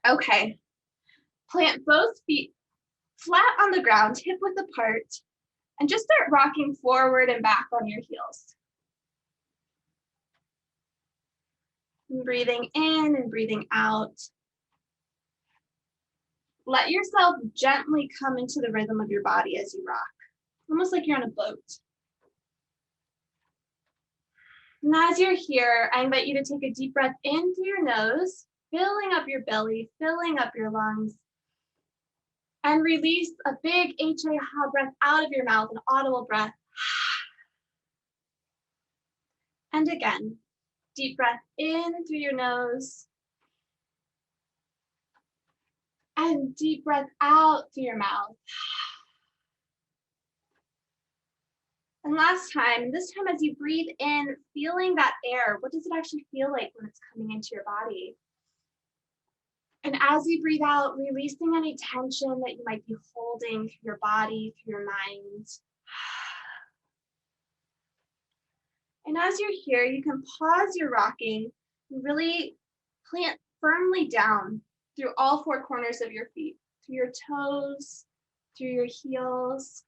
Okay, plant both feet flat on the ground, hip width apart, and just start rocking forward and back on your heels. And breathing in and breathing out. Let yourself gently come into the rhythm of your body as you rock, almost like you're on a boat. And as you're here, I invite you to take a deep breath in through your nose, filling up your belly, filling up your lungs, and release a big HA breath out of your mouth, an audible breath. And again, deep breath in through your nose, and deep breath out through your mouth. And last time, this time as you breathe in, feeling that air, what does it actually feel like when it's coming into your body? And as you breathe out, releasing any tension that you might be holding through your body, through your mind. And as you're here, you can pause your rocking and really plant firmly down through all four corners of your feet, through your toes, through your heels.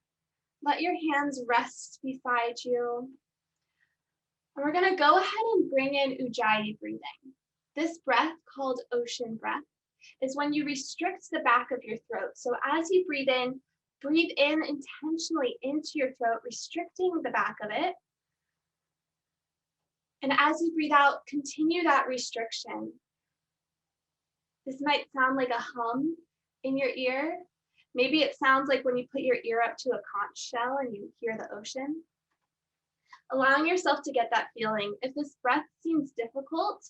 Let your hands rest beside you. And we're going to go ahead and bring in Ujjayi breathing. This breath, called ocean breath, is when you restrict the back of your throat. So as you breathe in intentionally into your throat, restricting the back of it. And as you breathe out, continue that restriction. This might sound like a hum in your ear. Maybe it sounds like when you put your ear up to a conch shell and you hear the ocean. Allowing yourself to get that feeling. If this breath seems difficult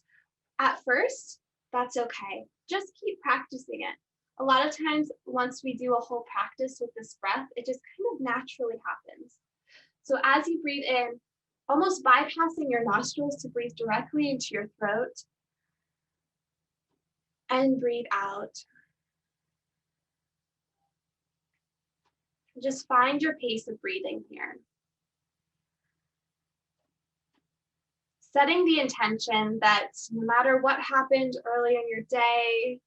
at first, that's okay. Just keep practicing it. A lot of times, once we do a whole practice with this breath, it just kind of naturally happens. So as you breathe in, almost bypassing your nostrils to breathe directly into your throat, and breathe out. Just find your pace of breathing here. Setting the intention that no matter what happened earlier in your day,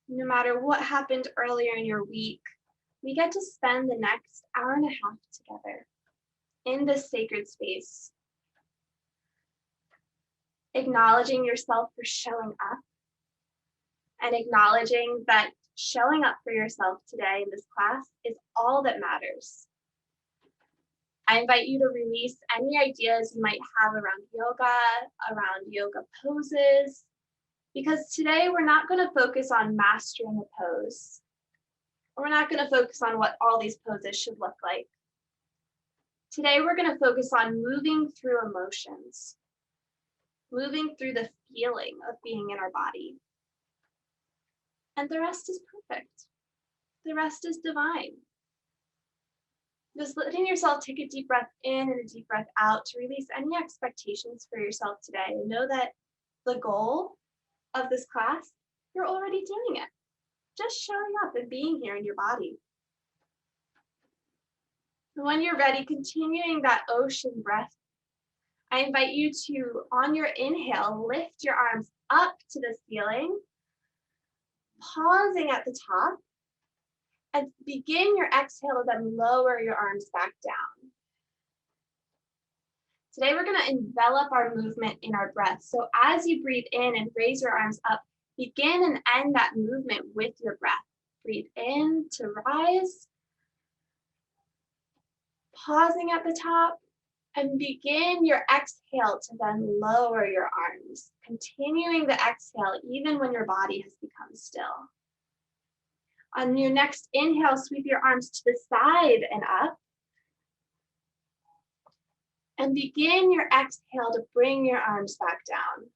no matter what happened earlier in your week, we get to spend the next hour and a half together in this sacred space. Acknowledging yourself for showing up and acknowledging that showing up for yourself today in this class is all that matters. I invite you to release any ideas you might have around yoga poses, because today we're not going to focus on mastering a pose. We're not going to focus on what all these poses should look like. Today we're going to focus on moving through emotions, moving through the feeling of being in our body. And the rest is perfect. The rest is divine. Just letting yourself take a deep breath in and a deep breath out to release any expectations for yourself today, and know that the goal of this class, you're already doing it. Just showing up and being here in your body. And when you're ready, continuing that ocean breath, I invite you to, on your inhale, lift your arms up to the ceiling, pausing at the top, and begin your exhale to then lower your arms back down. Today, we're going to envelop our movement in our breath. So as you breathe in and raise your arms up, begin and end that movement with your breath. Breathe in to rise, pausing at the top, and begin your exhale to then lower your arms, continuing the exhale even when your body has become still. On your next inhale, sweep your arms to the side and up. And begin your exhale to bring your arms back down.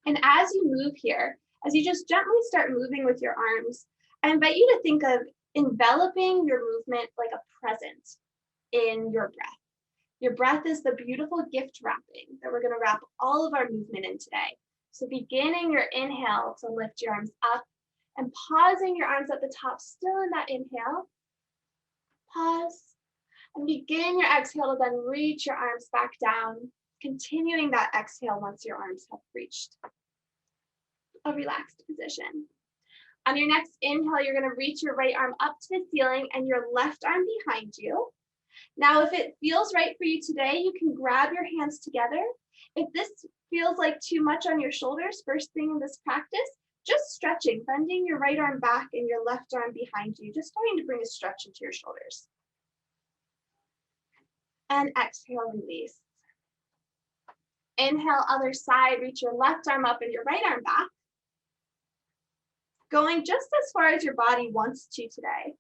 And as you move here, as you just gently start moving with your arms, I invite you to think of enveloping your movement like a present in your breath. Your breath is the beautiful gift wrapping that we're going to wrap all of our movement in today. So beginning your inhale to lift your arms up and pausing your arms at the top, still in that inhale. Pause and begin your exhale to then reach your arms back down, continuing that exhale once your arms have reached. a relaxed position. On your next inhale, you're going to reach your right arm up to the ceiling and your left arm behind you. Now, if it feels right for you today, you can grab your hands together. If this feels like too much on your shoulders, first thing in this practice, just stretching, bending your right arm back and your left arm behind you, just starting to bring a stretch into your shoulders. And exhale, release. Inhale, other side, reach your left arm up and your right arm back. Going just as far as your body wants to today.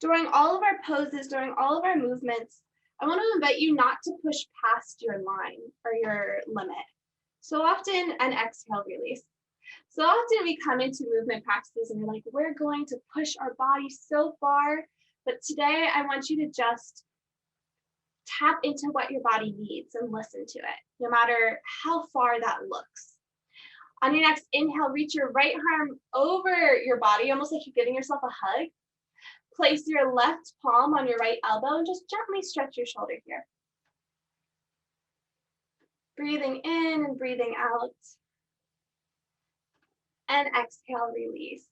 During all of our poses, during all of our movements, I want to invite you not to push past your line or your limit. So often, and exhale, release. So often we come into movement practices and we're like, we're going to push our body so far, but today I want you to just tap into what your body needs and listen to it, no matter how far that looks. On your next inhale, reach your right arm over your body, almost like you're giving yourself a hug. Place your left palm on your right elbow and just gently stretch your shoulder here. Breathing in and breathing out. And exhale, release.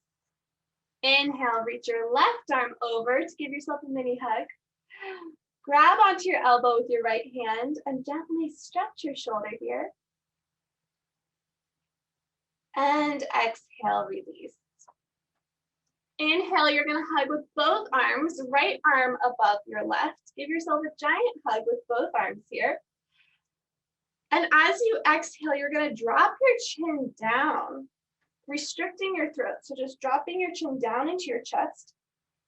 Inhale, reach your left arm over to give yourself a mini hug. Grab onto your elbow with your right hand and gently stretch your shoulder here. And exhale, release. Inhale, you're going to hug with both arms, right arm above your left. Give yourself a giant hug with both arms here. And as you exhale, you're going to drop your chin down, restricting your throat. So just dropping your chin down into your chest,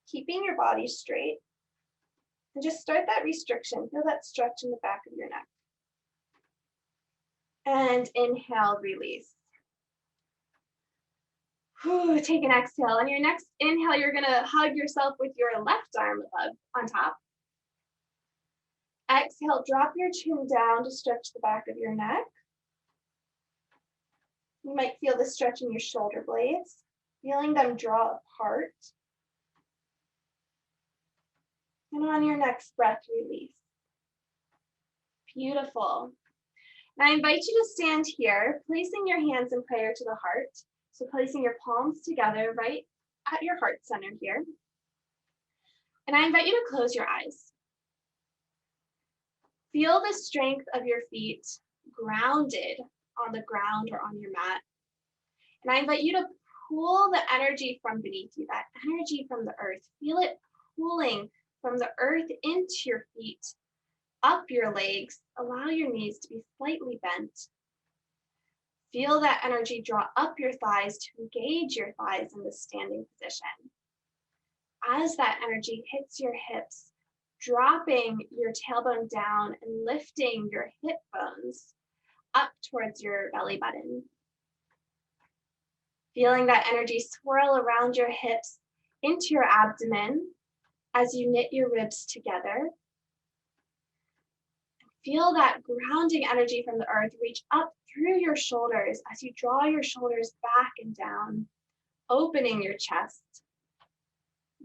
keeping your body straight. And just start that restriction. Feel that stretch in the back of your neck. And inhale, release. Take an exhale. On your next inhale, you're going to hug yourself with your left arm above on top. Exhale, drop your chin down to stretch the back of your neck. You might feel the stretch in your shoulder blades, feeling them draw apart. And on your next breath, release. Beautiful. Now I invite you to stand here, placing your hands in prayer to the heart. So placing your palms together right at your heart center here. And I invite you to close your eyes. Feel the strength of your feet grounded on the ground or on your mat. And I invite you to pull the energy from beneath you, that energy from the earth. Feel it pulling from the earth into your feet, up your legs. Allow your knees to be slightly bent. Feel that energy draw up your thighs to engage your thighs in the standing position. As that energy hits your hips, dropping your tailbone down and lifting your hip bones up towards your belly button. Feeling that energy swirl around your hips into your abdomen as you knit your ribs together. Feel that grounding energy from the earth reach up through your shoulders as you draw your shoulders back and down, opening your chest,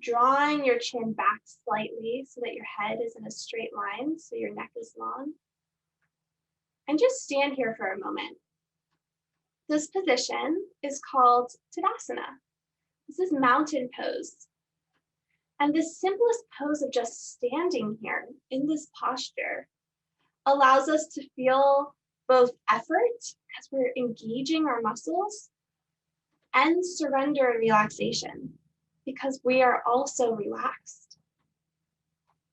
drawing your chin back slightly so that your head is in a straight line, so your neck is long. And just stand here for a moment. This position is called Tadasana. This is mountain pose. And the simplest pose of just standing here in this posture allows us to feel both effort, because we're engaging our muscles, and surrender and relaxation, because we are also relaxed.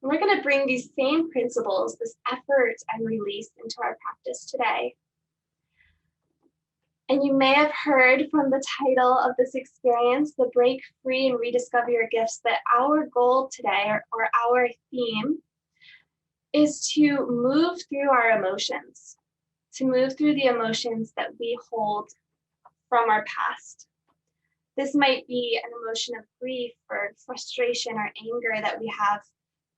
And we're going to bring these same principles, this effort and release, into our practice today. And you may have heard from the title of this experience, the Break Free and Rediscover Your Gifts, that our goal today, or our theme, is to move through our emotions, to move through the emotions that we hold from our past. This might be an emotion of grief or frustration or anger that we have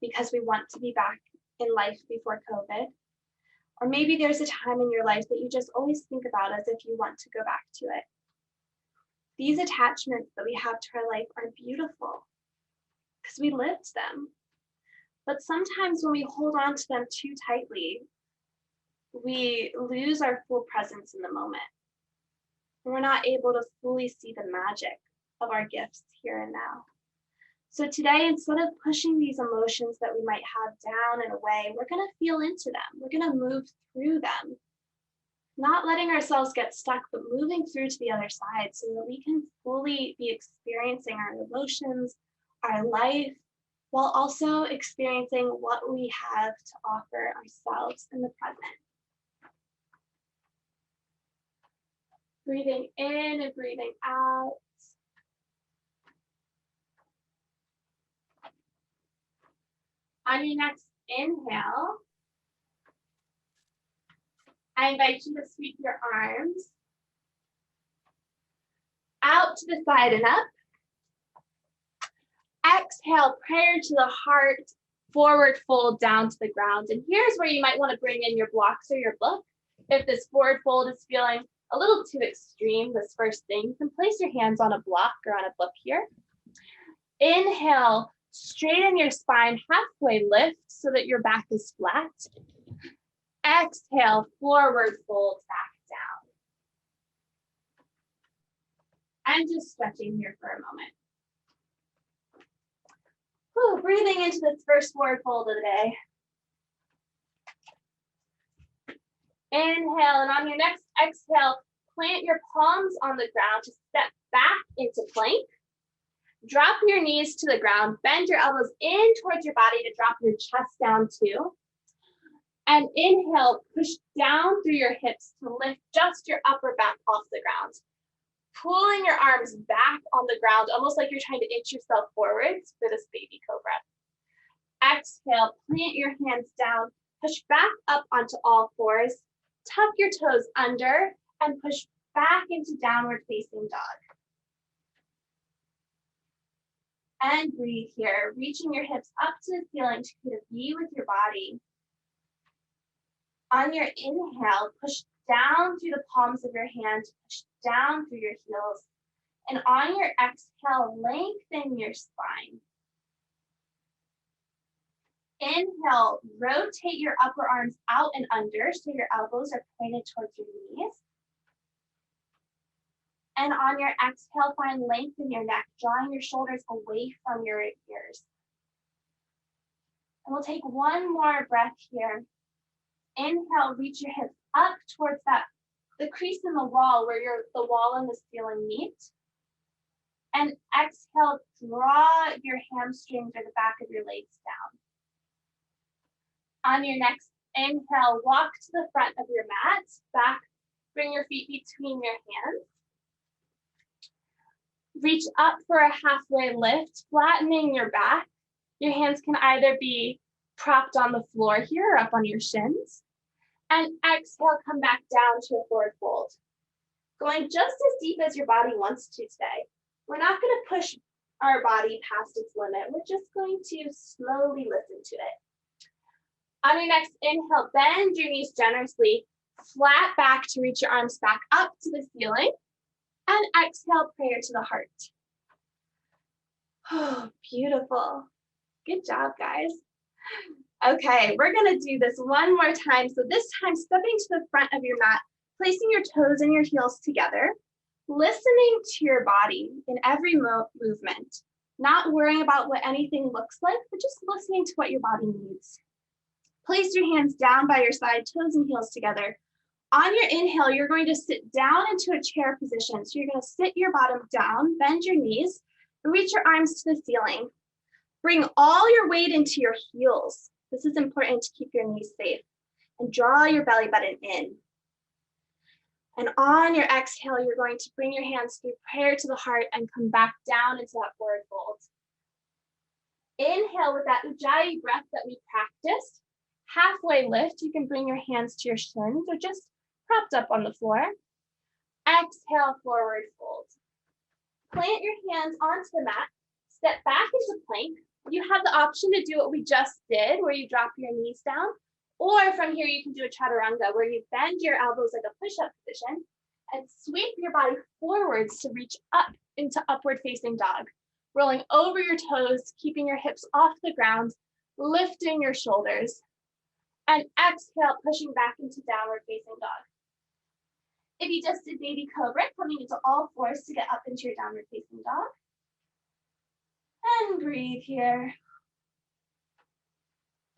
because we want to be back in life before COVID. Or maybe there's a time in your life that you just always think about as if you want to go back to it. These attachments that we have to our life are beautiful because we lived them. But sometimes when we hold on to them too tightly, we lose our full presence in the moment. We're not able to fully see the magic of our gifts here and now. So today, instead of pushing these emotions that we might have down and away, we're going to feel into them. We're going to move through them, not letting ourselves get stuck, but moving through to the other side so that we can fully be experiencing our emotions, our life, while also experiencing what we have to offer ourselves in the present. Breathing in and breathing out. On your next inhale, I invite you to sweep your arms out to the side and up. Exhale, prayer to the heart, forward fold down to the ground. And here's where you might want to bring in your blocks or your book. If this forward fold is feeling a little too extreme, this first thing, you can place your hands on a block or on a book here. Inhale, straighten your spine, halfway lift so that your back is flat. Exhale, forward fold back down. And just stretching here for a moment. Whew, breathing into this first forward fold of the day. Inhale, and on your next exhale, plant your palms on the ground to step back into plank. Drop your knees to the ground, bend your elbows in towards your body to drop your chest down too. And inhale, push down through your hips to lift just your upper back off the ground. Pulling your arms back on the ground, almost like you're trying to inch yourself forwards for this baby cobra. Exhale, plant your hands down, push back up onto all fours, tuck your toes under, and push back into downward facing dog. And breathe here, reaching your hips up to the ceiling to create a V with your body. On your inhale, push down through the palms of your hands, push down through your heels. And on your exhale, lengthen your spine. Inhale, rotate your upper arms out and under so your elbows are pointed towards your knees. And on your exhale, find length in your neck, drawing your shoulders away from your ears. And we'll take one more breath here. Inhale, reach your hips up towards the crease in the wall where the wall and the ceiling meet. And exhale, draw your hamstrings or the back of your legs down. On your next inhale, walk to the front of your mat, back, bring your feet between your hands. Reach up for a halfway lift, flattening your back. Your hands can either be propped on the floor here or up on your shins. And exhale, come back down to a forward fold. Going just as deep as your body wants to today. We're not going to push our body past its limit. We're just going to slowly listen to it. On your next inhale, bend your knees generously, flat back to reach your arms back up to the ceiling. And exhale, prayer to the heart. Oh, beautiful. Good job, guys. Okay, we're gonna do this one more time. So this time, stepping to the front of your mat, placing your toes and your heels together, listening to your body in every movement, not worrying about what anything looks like, but just listening to what your body needs. Place your hands down by your side, toes and heels together. On your inhale, you're going to sit down into a chair position. So you're going to sit your bottom down, bend your knees, reach your arms to the ceiling. Bring all your weight into your heels. This is important to keep your knees safe. And draw your belly button in. And on your exhale, you're going to bring your hands through prayer to the heart and come back down into that forward fold. Inhale with that Ujjayi breath that we practiced. Halfway lift, you can bring your hands to your shins or just propped up on the floor. Exhale, forward fold. Plant your hands onto the mat, step back into plank. You have the option to do what we just did, where you drop your knees down, or from here you can do a chaturanga, where you bend your elbows like a push-up position and sweep your body forwards to reach up into upward facing dog, rolling over your toes, keeping your hips off the ground, lifting your shoulders. And exhale, pushing back into downward facing dog. If you just did baby cobra, coming into all fours to get up into your downward facing dog. And breathe here.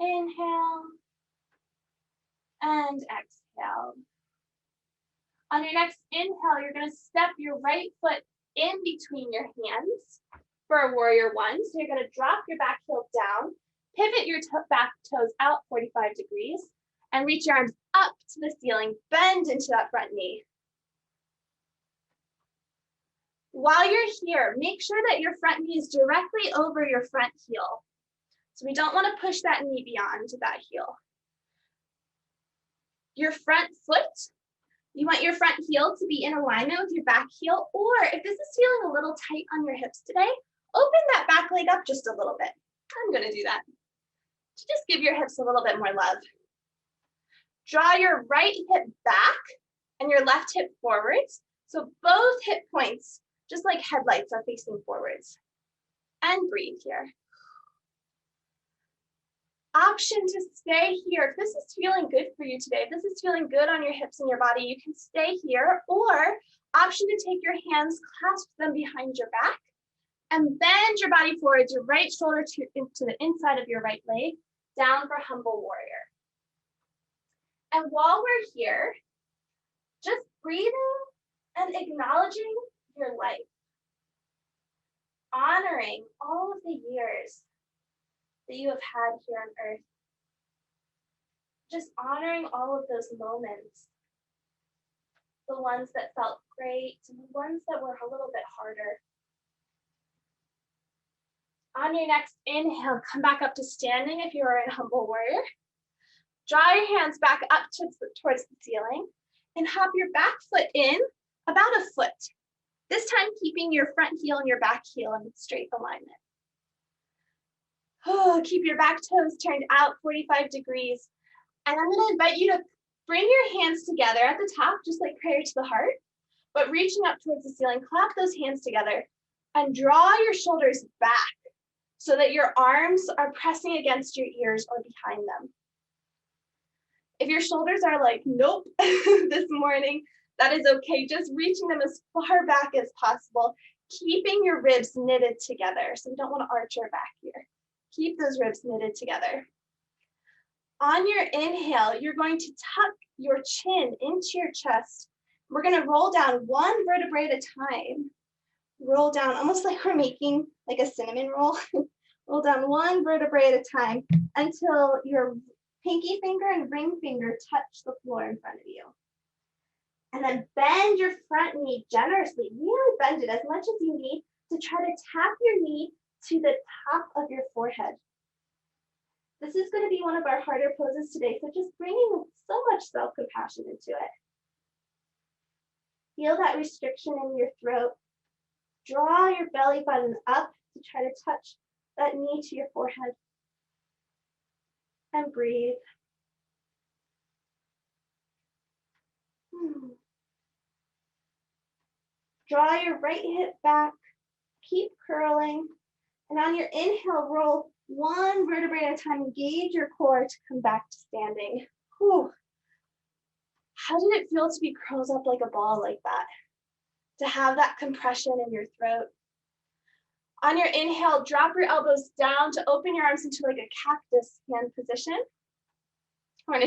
Inhale. And exhale. On your next inhale, you're going to step your right foot in between your hands for a warrior one. So you're going to drop your back heel down, pivot your back toes out 45 degrees, and reach your arms up to the ceiling, bend into that front knee. While you're here, make sure that your front knee is directly over your front heel. So we don't want to push that knee beyond that heel. Your front foot, you want your front heel to be in alignment with your back heel, or if this is feeling a little tight on your hips today, open that back leg up just a little bit. I'm going to do that. To just give your hips a little bit more love. Draw your right hip back and your left hip forwards. So both hip points, just like headlights, are facing forwards. And breathe here. Option to stay here. If this is feeling good for you today, if this is feeling good on your hips and your body, you can stay here, or option to take your hands, clasp them behind your back, and bend your body forwards, your right shoulder to the inside of your right leg, down for humble warrior. And while we're here, just breathing and acknowledging your life, honoring all of the years that you have had here on earth. Just honoring all of those moments, the ones that felt great and the ones that were a little bit harder. On your next inhale, come back up to standing if you are in humble warrior. Draw your hands back up towards the ceiling and hop your back foot in about a foot. This time keeping your front heel and your back heel in straight alignment. Oh, keep your back toes turned out 45 degrees. And I'm going to invite you to bring your hands together at the top, just like prayer to the heart, but reaching up towards the ceiling. Clap those hands together and draw your shoulders back so that your arms are pressing against your ears or behind them. If your shoulders are like, nope, this morning, that is okay. Just reaching them as far back as possible, keeping your ribs knitted together. So we don't want to arch our back here. Keep those ribs knitted together. On your inhale, you're going to tuck your chin into your chest. We're going to roll down one vertebrae at a time. Roll down almost like we're making like a cinnamon roll. Roll down one vertebrae at a time until your pinky finger and ring finger touch the floor in front of you. And then bend your front knee generously. Really bend it as much as you need to try to tap your knee to the top of your forehead. This is going to be one of our harder poses today, so just bringing so much self-compassion into it. Feel that restriction in your throat. Draw your belly button up to try to touch that knee to your forehead. And breathe. Draw your right hip back. Keep curling. And on your inhale, roll one vertebrae at a time. Engage your core to come back to standing. Whew. How did it feel to be curled up like a ball like that? To have that compression in your throat. On your inhale, drop your elbows down to open your arms into like a cactus hand position. Or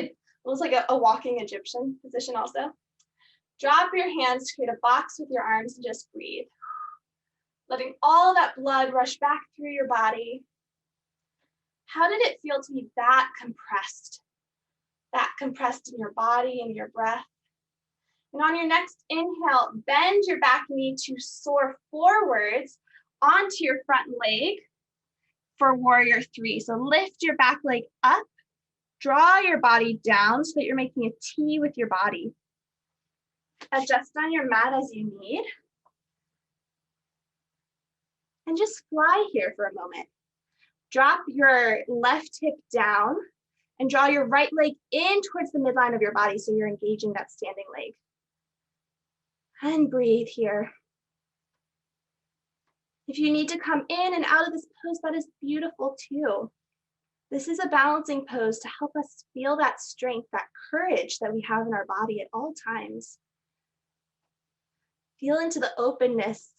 almost like a walking Egyptian position also. Drop your hands to create a box with your arms and just breathe. Letting all that blood rush back through your body. How did it feel to be that compressed? That compressed in your body and your breath. And on your next inhale, bend your back knee to soar forwards onto your front leg for warrior three. So lift your back leg up, draw your body down so that you're making a T with your body. Adjust on your mat as you need. And just fly here for a moment. Drop your left hip down and draw your right leg in towards the midline of your body so you're engaging that standing leg. And breathe here. If you need to come in and out of this pose, that is beautiful too. This is a balancing pose to help us feel that strength, that courage that we have in our body at all times. Feel into the openness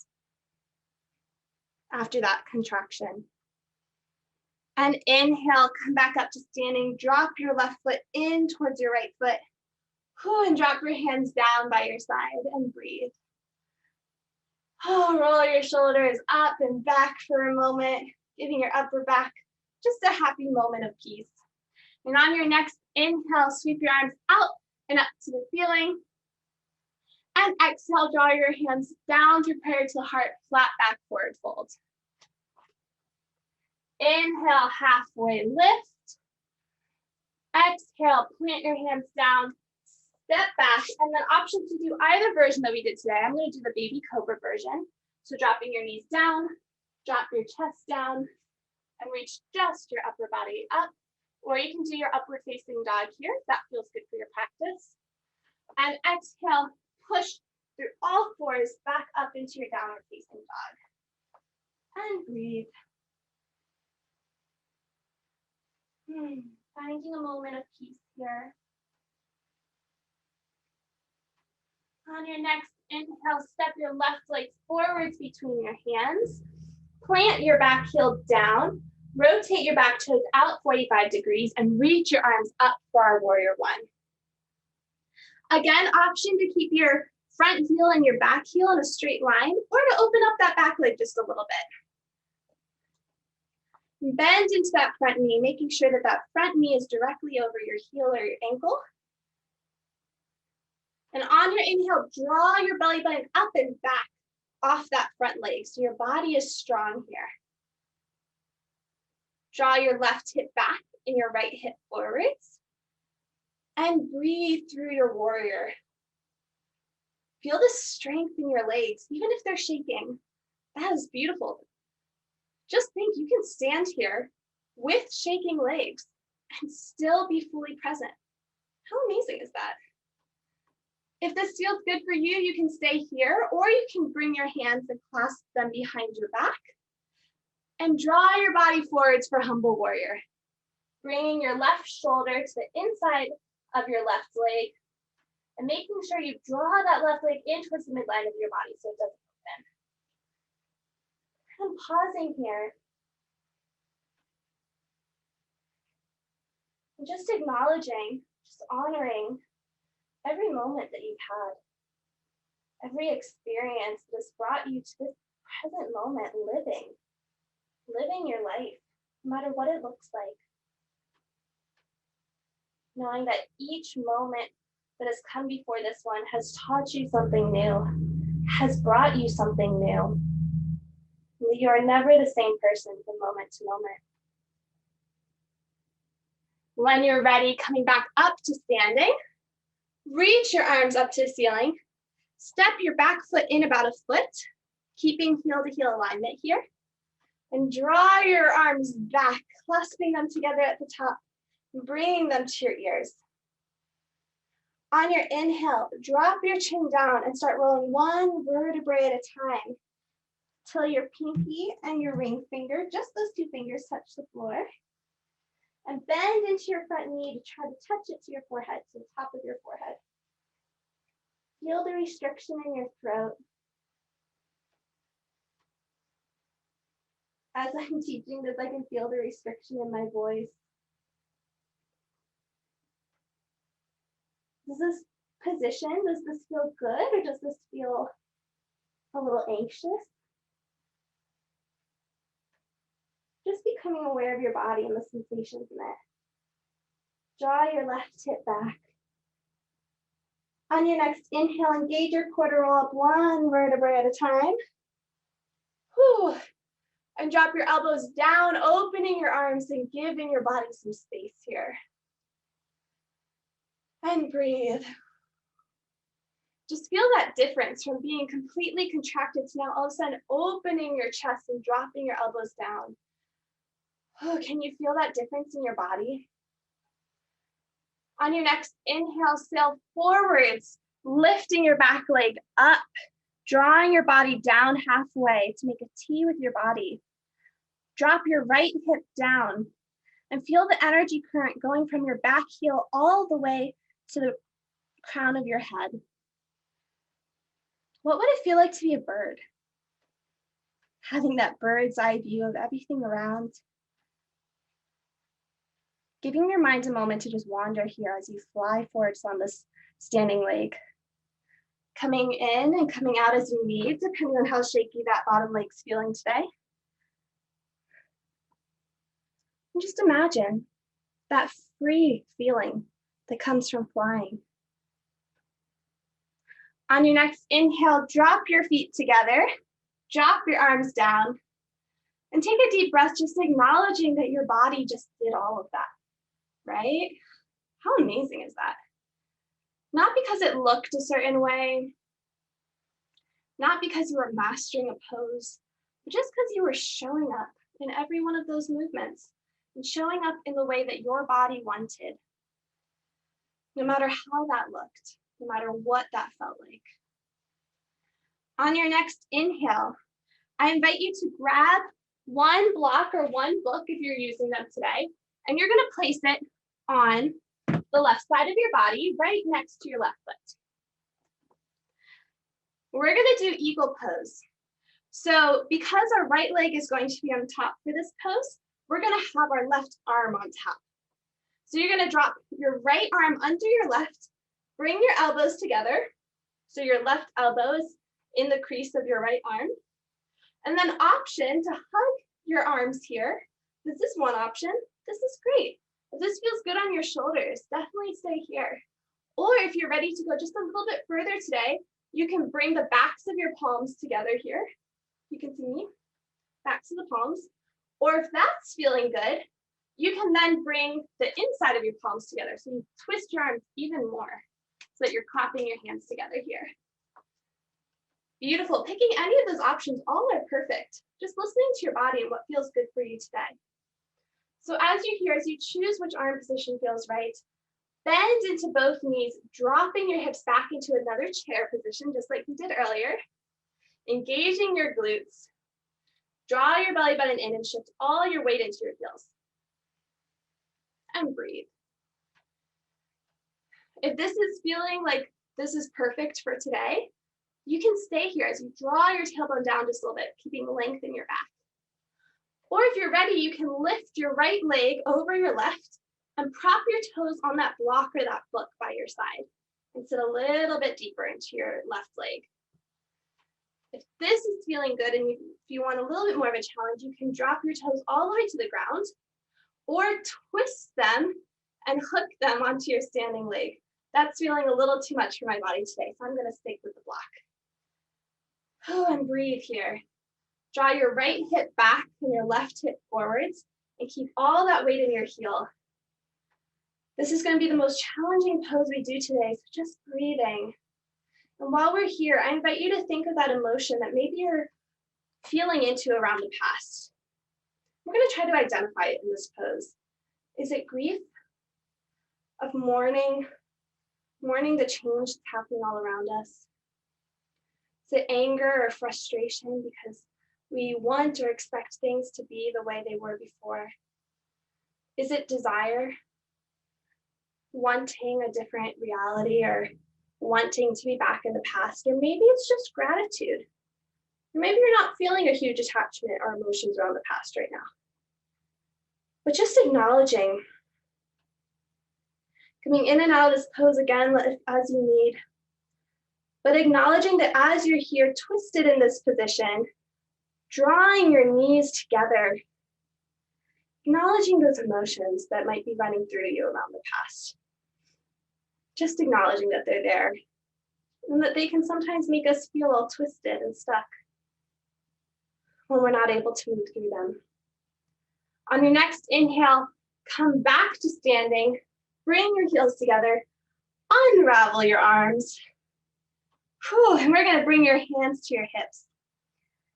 after that contraction. And inhale, come back up to standing. Drop your left foot in towards your right foot. And drop your hands down by your side and breathe. Roll your shoulders up and back for a moment, giving your upper back just a happy moment of peace. And on your next inhale, sweep your arms out and up to the ceiling. And exhale, draw your hands down to prayer to the heart, flat back forward fold. Inhale, halfway lift. Exhale, plant your hands down, step back, and then option to do either version that we did today. I'm going to do the baby cobra version. So dropping your knees down, drop your chest down, and reach just your upper body up. Or you can do your upward facing dog here. That feels good for your practice. And exhale, push through all fours back up into your downward facing dog. And breathe. Finding a moment of peace here. On your next inhale, step your left leg forwards between your hands. Plant your back heel down. Rotate your back toes out 45 degrees and reach your arms up for our warrior one. Again, option to keep your front heel and your back heel in a straight line, or to open up that back leg just a little bit. Bend into that front knee, making sure that that front knee is directly over your heel or your ankle. And on your inhale, draw your belly button up and back off that front leg, so your body is strong here. Draw your left hip back and your right hip forwards. And breathe through your warrior. Feel the strength in your legs, even if they're shaking. That is beautiful. Just think you can stand here with shaking legs and still be fully present. How amazing is that? If this feels good for you, you can stay here, or you can bring your hands and clasp them behind your back and draw your body forwards for humble warrior. Bringing your left shoulder to the inside of your left leg and making sure you draw that left leg in towards the midline of your body so it doesn't open. And pausing here. And just acknowledging, just honoring every moment that you've had, every experience that has brought you to this present moment, living your life, no matter what it looks like. Knowing that each moment that has come before this one has taught you something new, has brought you something new. You are never the same person from moment to moment. When you're ready, coming back up to standing, reach your arms up to the ceiling. Step your back foot in about a foot, keeping heel to heel alignment here. And draw your arms back, clasping them together at the top, and bringing them to your ears. On your inhale, drop your chin down and start rolling one vertebrae at a time till your pinky and your ring finger, just those two fingers, touch the floor. And bend into your front knee to try to touch it to your forehead, to the top of your forehead. Feel the restriction in your throat. As I'm teaching this, I can feel the restriction in my voice. Does this position, does this feel good, or does this feel a little anxious? Just becoming aware of your body and the sensations in it. Draw your left hip back. On your next inhale, engage your core to roll up one vertebrae at a time. Whew. And drop your elbows down, opening your arms and giving your body some space here. And breathe. Just feel that difference from being completely contracted to now all of a sudden opening your chest and dropping your elbows down. Oh, can you feel that difference in your body? On your next inhale, sail forwards, lifting your back leg up, drawing your body down halfway to make a T with your body. Drop your right hip down And feel the energy current going from your back heel all the way to the crown of your head. What would it feel like to be a bird? Having that bird's eye view of everything around. Giving your mind a moment to just wander here as you fly forwards on this standing leg. Coming in and coming out as you need, depending on how shaky that bottom leg's feeling today. And just imagine that free feeling that comes from flying. On your next inhale, drop your feet together, drop your arms down, and take a deep breath, just acknowledging that your body just did all of that, right? How amazing is that? Not because it looked a certain way, not because you were mastering a pose, but just because you were showing up in every one of those movements and showing up in the way that your body wanted, no matter how that looked, no matter what that felt like. On your next inhale, I invite you to grab one block or one book if you're using them today, and you're going to place it on the left side of your body, right next to your left foot. We're going to do eagle pose. So because our right leg is going to be on top for this pose, we're going to have our left arm on top. So you're going to drop your right arm under your left, bring your elbows together. So your left elbow is in the crease of your right arm. And then option to hug your arms here. This is one option. This is great. If this feels good on your shoulders, definitely stay here. Or if you're ready to go just a little bit further today, you can bring the backs of your palms together here. You can see me, backs of the palms. Or if that's feeling good, you can then bring the inside of your palms together. So you twist your arms even more so that you're clapping your hands together here. Beautiful. Picking any of those options, all are perfect. Just listening to your body and what feels good for you today. So as you're here, as you choose which arm position feels right, bend into both knees, dropping your hips back into another chair position, just like we did earlier. Engaging your glutes. Draw your belly button in and shift all your weight into your heels. And breathe. If this is feeling like this is perfect for today, you can stay here as you draw your tailbone down just a little bit, keeping length in your back. Or if you're ready, you can lift your right leg over your left and prop your toes on that block or that book by your side and sit a little bit deeper into your left leg. If this is feeling good and if you want a little bit more of a challenge, you can drop your toes all the way to the ground or twist them and hook them onto your standing leg. That's feeling a little too much for my body today, so I'm going to stick with the block. Oh, and breathe here. Draw your right hip back and your left hip forwards and keep all that weight in your heel. This is going to be the most challenging pose we do today, so just breathing. And while we're here, I invite you to think of that emotion that maybe you're feeling into around the past. We're going to try to identify it in this pose. Is it grief of mourning the change that's happening all around us? Is it anger or frustration because we want or expect things to be the way they were before? Is it desire? Wanting a different reality or wanting to be back in the past? Or maybe it's just gratitude. Or maybe you're not feeling a huge attachment or emotions around the past right now. But just acknowledging, coming in and out of this pose again as you need, but acknowledging that as you're here twisted in this position, drawing your knees together, acknowledging those emotions that might be running through you around the past. Just acknowledging that they're there and that they can sometimes make us feel all twisted and stuck when we're not able to move through them. On your next inhale, come back to standing, bring your heels together, unravel your arms. And we're going to bring your hands to your hips.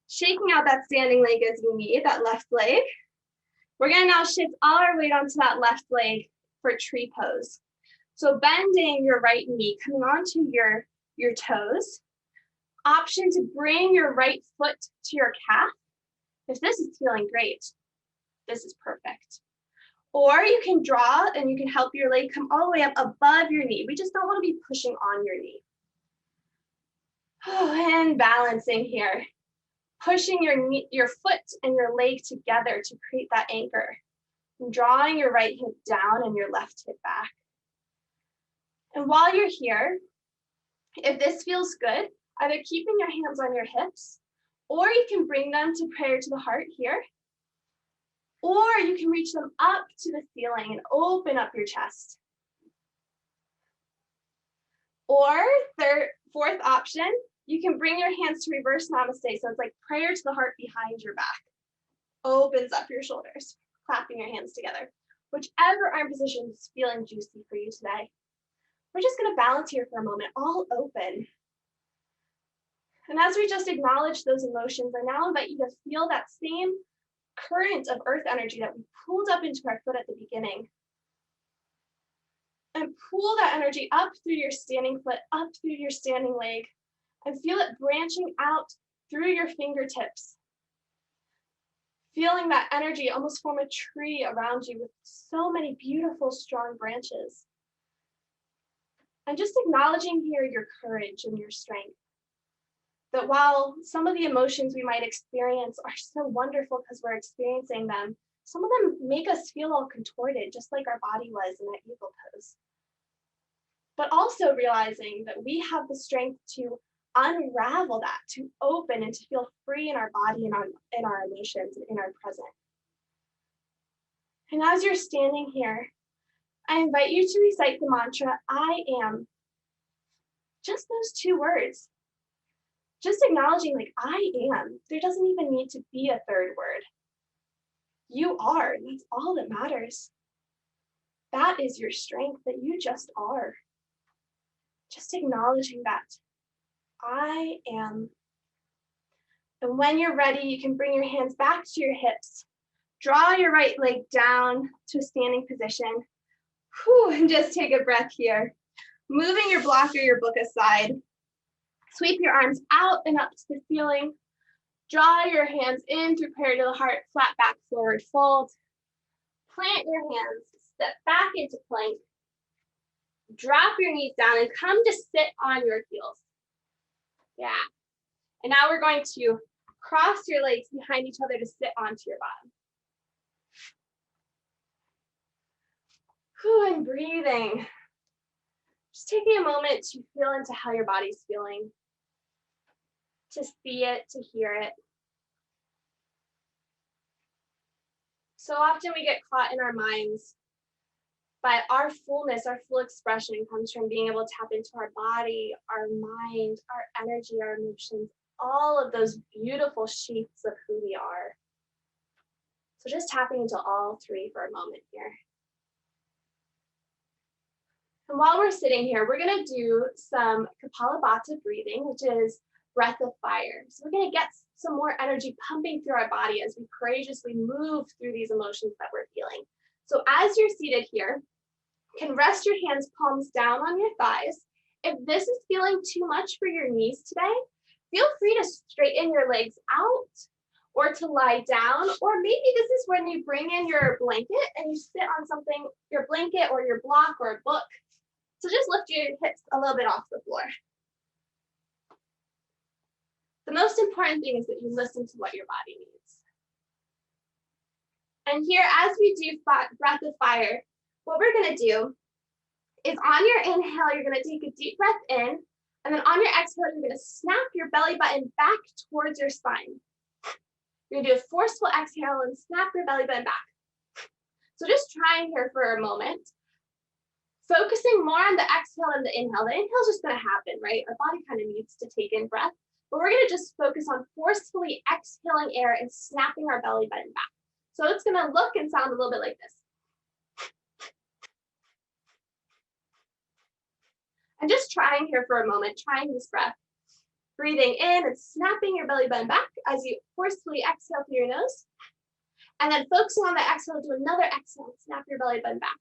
Shaking out that standing leg as you need, that left leg. We're going to now shift all our weight onto that left leg for tree pose. So bending your right knee, coming onto your toes. Option to bring your right foot to your calf. If this is feeling great, this is perfect. Or you can draw and you can help your leg come all the way up above your knee. We just don't want to be pushing on your knee. And balancing here. Pushing your foot and your leg together to create that anchor. And drawing your right hip down and your left hip back. And while you're here, if this feels good, either keeping your hands on your hips, or you can bring them to prayer to the heart here, or you can reach them up to the ceiling and open up your chest. Or fourth option, you can bring your hands to reverse namaste. So it's like prayer to the heart behind your back. Opens up your shoulders, clapping your hands together. Whichever arm position is feeling juicy for you today. We're just going to balance here for a moment, all open. And as we just acknowledge those emotions, I now invite you to feel that same current of earth energy that we pulled up into our foot at the beginning. And pull that energy up through your standing foot, up through your standing leg, and feel it branching out through your fingertips. Feeling that energy almost form a tree around you with so many beautiful, strong branches. And just acknowledging here your courage and your strength. That while some of the emotions we might experience are so wonderful because we're experiencing them, some of them make us feel all contorted, just like our body was in that eagle pose. But also realizing that we have the strength to unravel that, to open and to feel free in our body and in our emotions and in our present. And as you're standing here, I invite you to recite the mantra, I am. Just those two words. Just acknowledging like, I am. There doesn't even need to be a third word. You are, and that's all that matters. That is your strength, that you just are. Just acknowledging that. I am. And when you're ready, you can bring your hands back to your hips. Draw your right leg down to a standing position. And just take a breath here. Moving your block or your book aside. Sweep your arms out and up to the ceiling. Draw your hands in through prayer to the heart, flat back, forward fold. Plant your hands, step back into plank. Drop your knees down and come to sit on your heels. Yeah. And now we're going to cross your legs behind each other to sit onto your bottom. And breathing. Just taking a moment to feel into how your body's feeling. To see it, to hear it. So often we get caught in our minds, but our fullness, our full expression comes from being able to tap into our body, our mind, our energy, our emotions, all of those beautiful sheets of who we are. So just tapping into all three for a moment here. And while we're sitting here, we're going to do some Kapalabata breathing, which is breath of fire. So we're going to get some more energy pumping through our body as we courageously move through these emotions that we're feeling. So as you're seated here, you can rest your hands palms down on your thighs. If this is feeling too much for your knees today, feel free to straighten your legs out or to lie down, or maybe this is when you bring in your blanket and you sit on something, your blanket or your block or a book. So just lift your hips a little bit off the floor. The most important thing is that you listen to what your body needs. And here, as we do breath of fire, what we're going to do is on your inhale, you're going to take a deep breath in, and then on your exhale, you're going to snap your belly button back towards your spine. You're going to do a forceful exhale and snap your belly button back. So just trying here for a moment. Focusing more on the exhale and the inhale. The inhale is just going to happen, right? Our body kind of needs to take in breath, but we're going to just focus on forcefully exhaling air and snapping our belly button back. So it's going to look and sound a little bit like this. And just trying here for a moment, trying this breath. Breathing in and snapping your belly button back as you forcefully exhale through your nose. And then focusing on the exhale, do another exhale, snap your belly button back.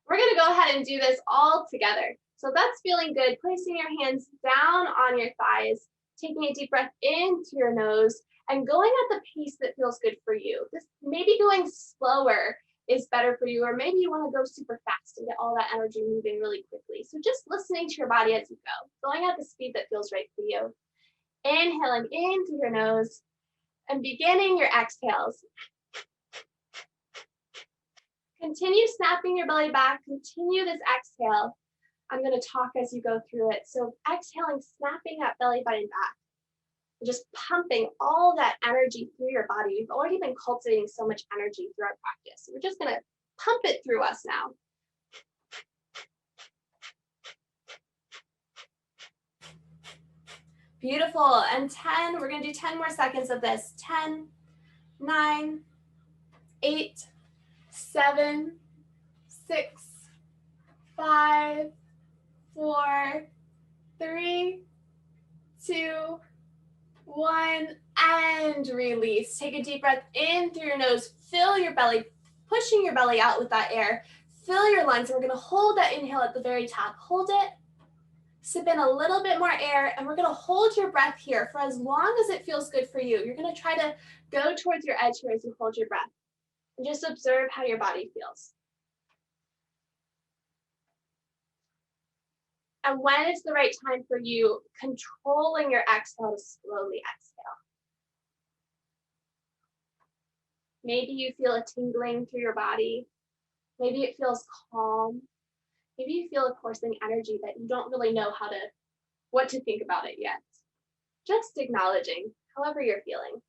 We're going to go ahead and do this all together. So that's feeling good. Placing your hands down on your thighs, taking a deep breath into your nose, and going at the pace that feels good for you. This maybe going slower is better for you, or maybe you want to go super fast and get all that energy moving really quickly. So just listening to your body as you go, going at the speed that feels right for you. Inhaling in through your nose and beginning your exhales. Continue snapping your belly back. Continue this exhale. I'm going to talk as you go through it. So exhaling, snapping that belly button back. Just pumping all that energy through your body. You've already been cultivating so much energy through our practice. So we're just going to pump it through us now. Beautiful. And 10, we're going to do 10 more seconds of this. 10, 9, 8, 7, 6, 5, 4, 3, 2, 1, and release. Take a deep breath in through your nose. Fill your belly, pushing your belly out with that air. Fill your lungs. We're going to hold that inhale at the very top. Hold it. Sip in a little bit more air, and we're going to hold your breath here for as long as it feels good for you. You're going to try to go towards your edge here as you hold your breath. And just observe how your body feels. And when is the right time for you, controlling your exhale to slowly exhale. Maybe you feel a tingling through your body. Maybe it feels calm. Maybe you feel a coursing energy that you don't really know what to think about it yet. Just acknowledging however you're feeling.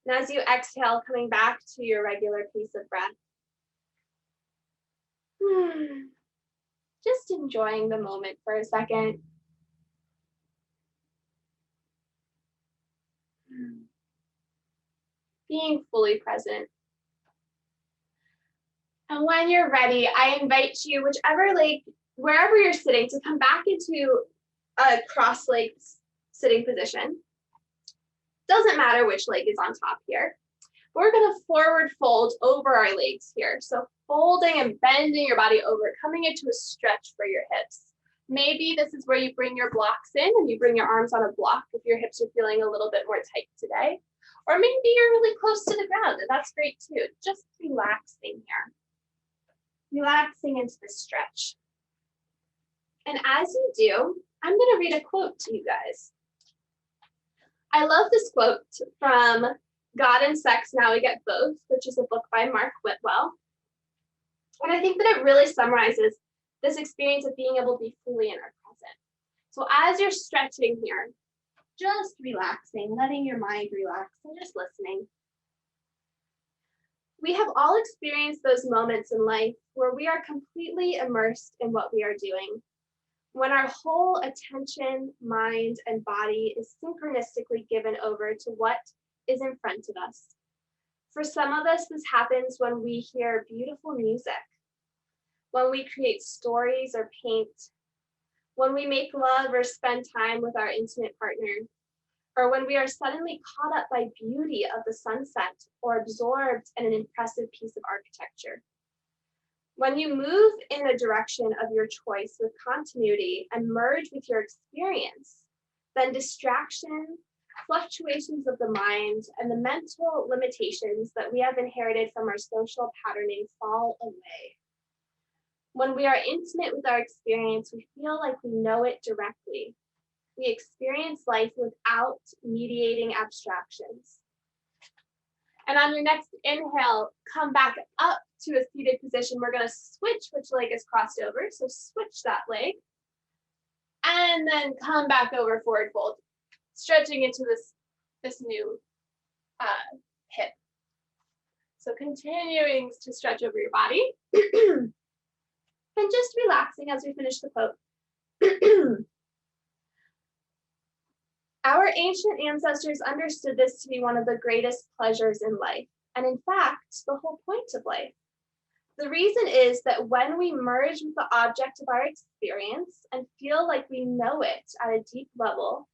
And as you exhale, coming back to your regular pace of breath. Just enjoying the moment for a second. Being fully present. And when you're ready, I invite you, whichever leg, wherever you're sitting, to come back into a cross-legged sitting position. Doesn't matter which leg is on top here. We're going to forward fold over our legs here. So folding and bending your body over, coming into a stretch for your hips. Maybe this is where you bring your blocks in and you bring your arms on a block if your hips are feeling a little bit more tight today. Or maybe you're really close to the ground, and that's great too. Just relaxing here. Relaxing into the stretch. And as you do, I'm going to read a quote to you guys. I love this quote from God and Sex, Now We Get Both, which is a book by Mark Whitwell. And I think that it really summarizes this experience of being able to be fully in our present. So as you're stretching here, just relaxing, letting your mind relax and just listening. We have all experienced those moments in life where we are completely immersed in what we are doing, when our whole attention, mind, and body is synchronistically given over to what is in front of us. For some of us, this happens when we hear beautiful music, when we create stories or paint, when we make love or spend time with our intimate partner, or when we are suddenly caught up by beauty of the sunset or absorbed in an impressive piece of architecture. When you move in a direction of your choice with continuity and merge with your experience, then distraction, fluctuations of the mind, and the mental limitations that we have inherited from our social patterning fall away. When we are intimate with our experience, we feel like we know it directly. We experience life without mediating abstractions. And on your next inhale, come back up to a seated position. We're going to switch which leg is crossed over. So switch that leg. And then come back over, forward fold, stretching into this new hip. So continuing to stretch over your body. And just relaxing as we finish the quote. Our ancient ancestors understood this to be one of the greatest pleasures in life, and in fact, the whole point of life. The reason is that when we merge with the object of our experience and feel like we know it at a deep level,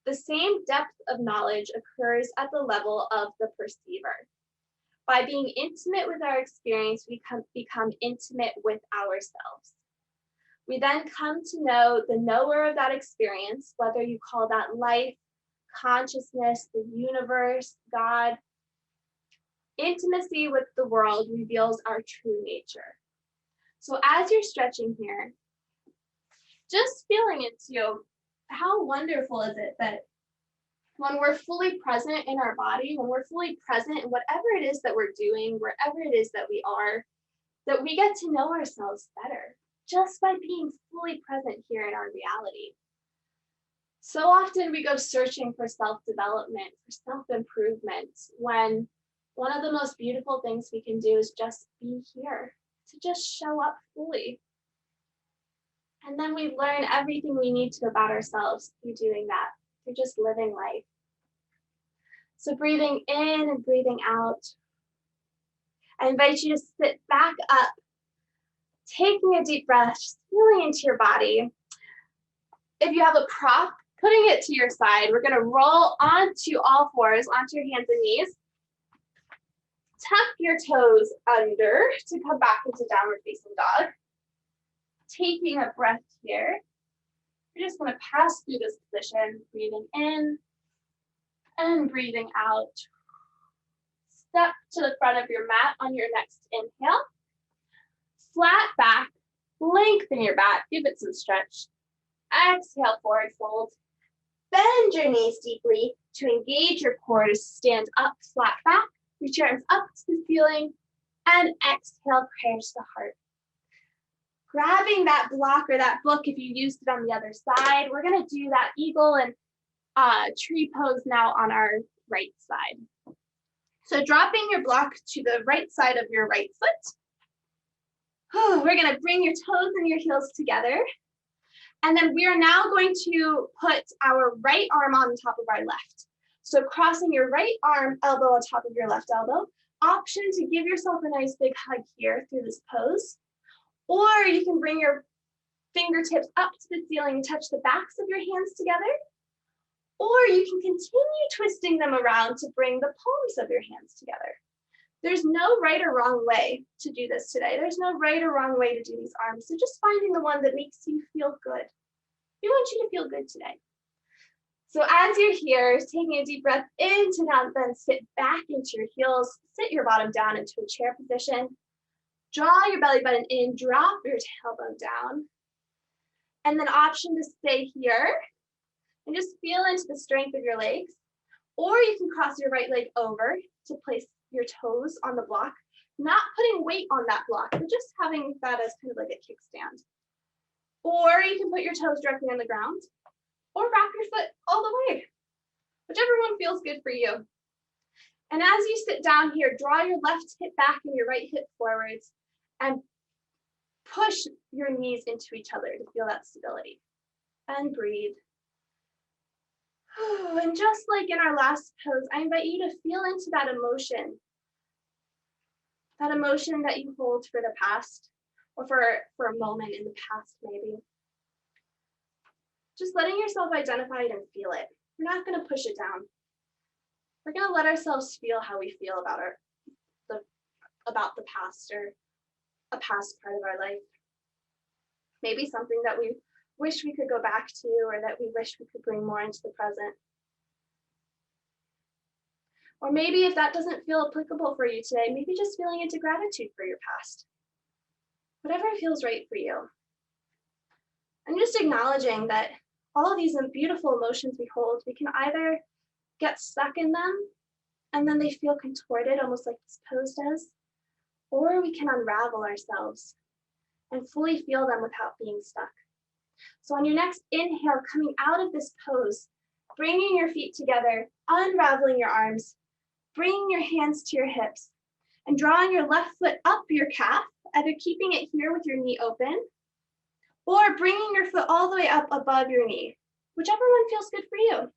the same depth of knowledge occurs at the level of the perceiver. By being intimate with our experience, we become intimate with ourselves. We then come to know the knower of that experience, whether you call that life, consciousness, the universe, God. Intimacy with the world reveals our true nature. So as you're stretching here, just feeling into how wonderful is it that when we're fully present in our body, when we're fully present in whatever it is that we're doing, wherever it is that we are, that we get to know ourselves better just by being fully present here in our reality. So often we go searching for self-development, for self-improvement, when one of the most beautiful things we can do is just be here, to just show up fully. And then we learn everything we need to about ourselves through doing that, through just living life. So breathing in and breathing out. I invite you to sit back up, taking a deep breath, just feeling into your body. If you have a prop, putting it to your side, we're going to roll onto all fours, onto your hands and knees. Tuck your toes under to come back into downward facing dog. Taking a breath here. You're just going to pass through this position, breathing in and breathing out. Step to the front of your mat on your next inhale. Flat back, lengthen your back, give it some stretch. Exhale, forward fold. Bend your knees deeply to engage your core to stand up, flat back. Reach your arms up to the ceiling and exhale, prayer to the heart. Grabbing that block or that book if you used it on the other side. We're going to do that eagle and tree pose now on our right side. So dropping your block to the right side of your right foot. We're going to bring your toes and your heels together. And then we are now going to put our right arm on top of our left. So crossing your right arm, elbow on top of your left elbow. Option to give yourself a nice big hug here through this pose. Or you can bring your fingertips up to the ceiling and touch the backs of your hands together. Or you can continue twisting them around to bring the palms of your hands together. There's no right or wrong way to do this today. There's no right or wrong way to do these arms. So just finding the one that makes you feel good. We want you to feel good today. So as you're here, taking a deep breath in to now then sit back into your heels, sit your bottom down into a chair position. Draw your belly button in, drop your tailbone down. And then option to stay here and just feel into the strength of your legs. Or you can cross your right leg over to place your toes on the block, not putting weight on that block, but just having that as kind of like a kickstand. Or you can put your toes directly on the ground or wrap your foot all the way, whichever one feels good for you. And as you sit down here, draw your left hip back and your right hip forwards and push your knees into each other to feel that stability. And breathe. And just like in our last pose, I invite you to feel into that emotion that you hold for the past, or for a moment in the past maybe. Just letting yourself identify it and feel it. We're not going to push it down. We're going to let ourselves feel how we feel about the past or a past part of our life. Maybe something that we wish we could go back to, or that we wish we could bring more into the present. Or maybe if that doesn't feel applicable for you today, maybe just feeling into gratitude for your past. Whatever feels right for you. And just acknowledging that all of these beautiful emotions we hold, we can either get stuck in them and then they feel contorted, almost like this pose does, or we can unravel ourselves and fully feel them without being stuck. So on your next inhale, coming out of this pose, bringing your feet together, unraveling your arms, bringing your hands to your hips, and drawing your left foot up your calf, either keeping it here with your knee open, or bringing your foot all the way up above your knee, whichever one feels good for you.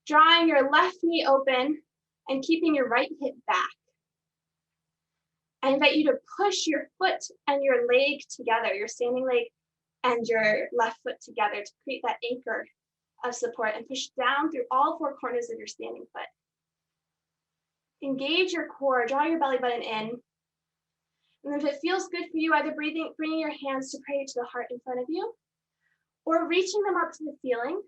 Drawing your left knee open and keeping your right hip back. I invite you to push your foot and your leg together, your standing leg and your left foot together to create that anchor of support, and push down through all four corners of your standing foot. Engage your core, draw your belly button in. And then if it feels good for you, either bringing your hands to pray to the heart in front of you, or reaching them up to the ceiling,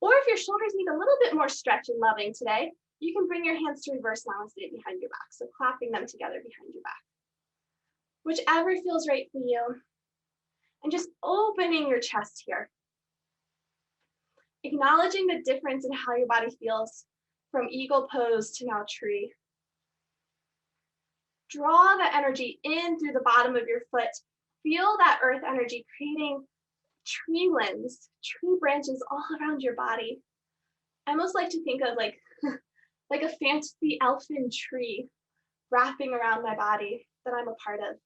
Or if your shoulders need a little bit more stretch and loving today, you can bring your hands to reverse namaste behind your back. So clapping them together behind your back. Whichever feels right for you. And just opening your chest here. Acknowledging the difference in how your body feels from eagle pose to now tree. Draw the energy in through the bottom of your foot. Feel that earth energy creating tree limbs, tree branches all around your body. I almost like to think of like a fantasy elfin tree wrapping around my body that I'm a part of.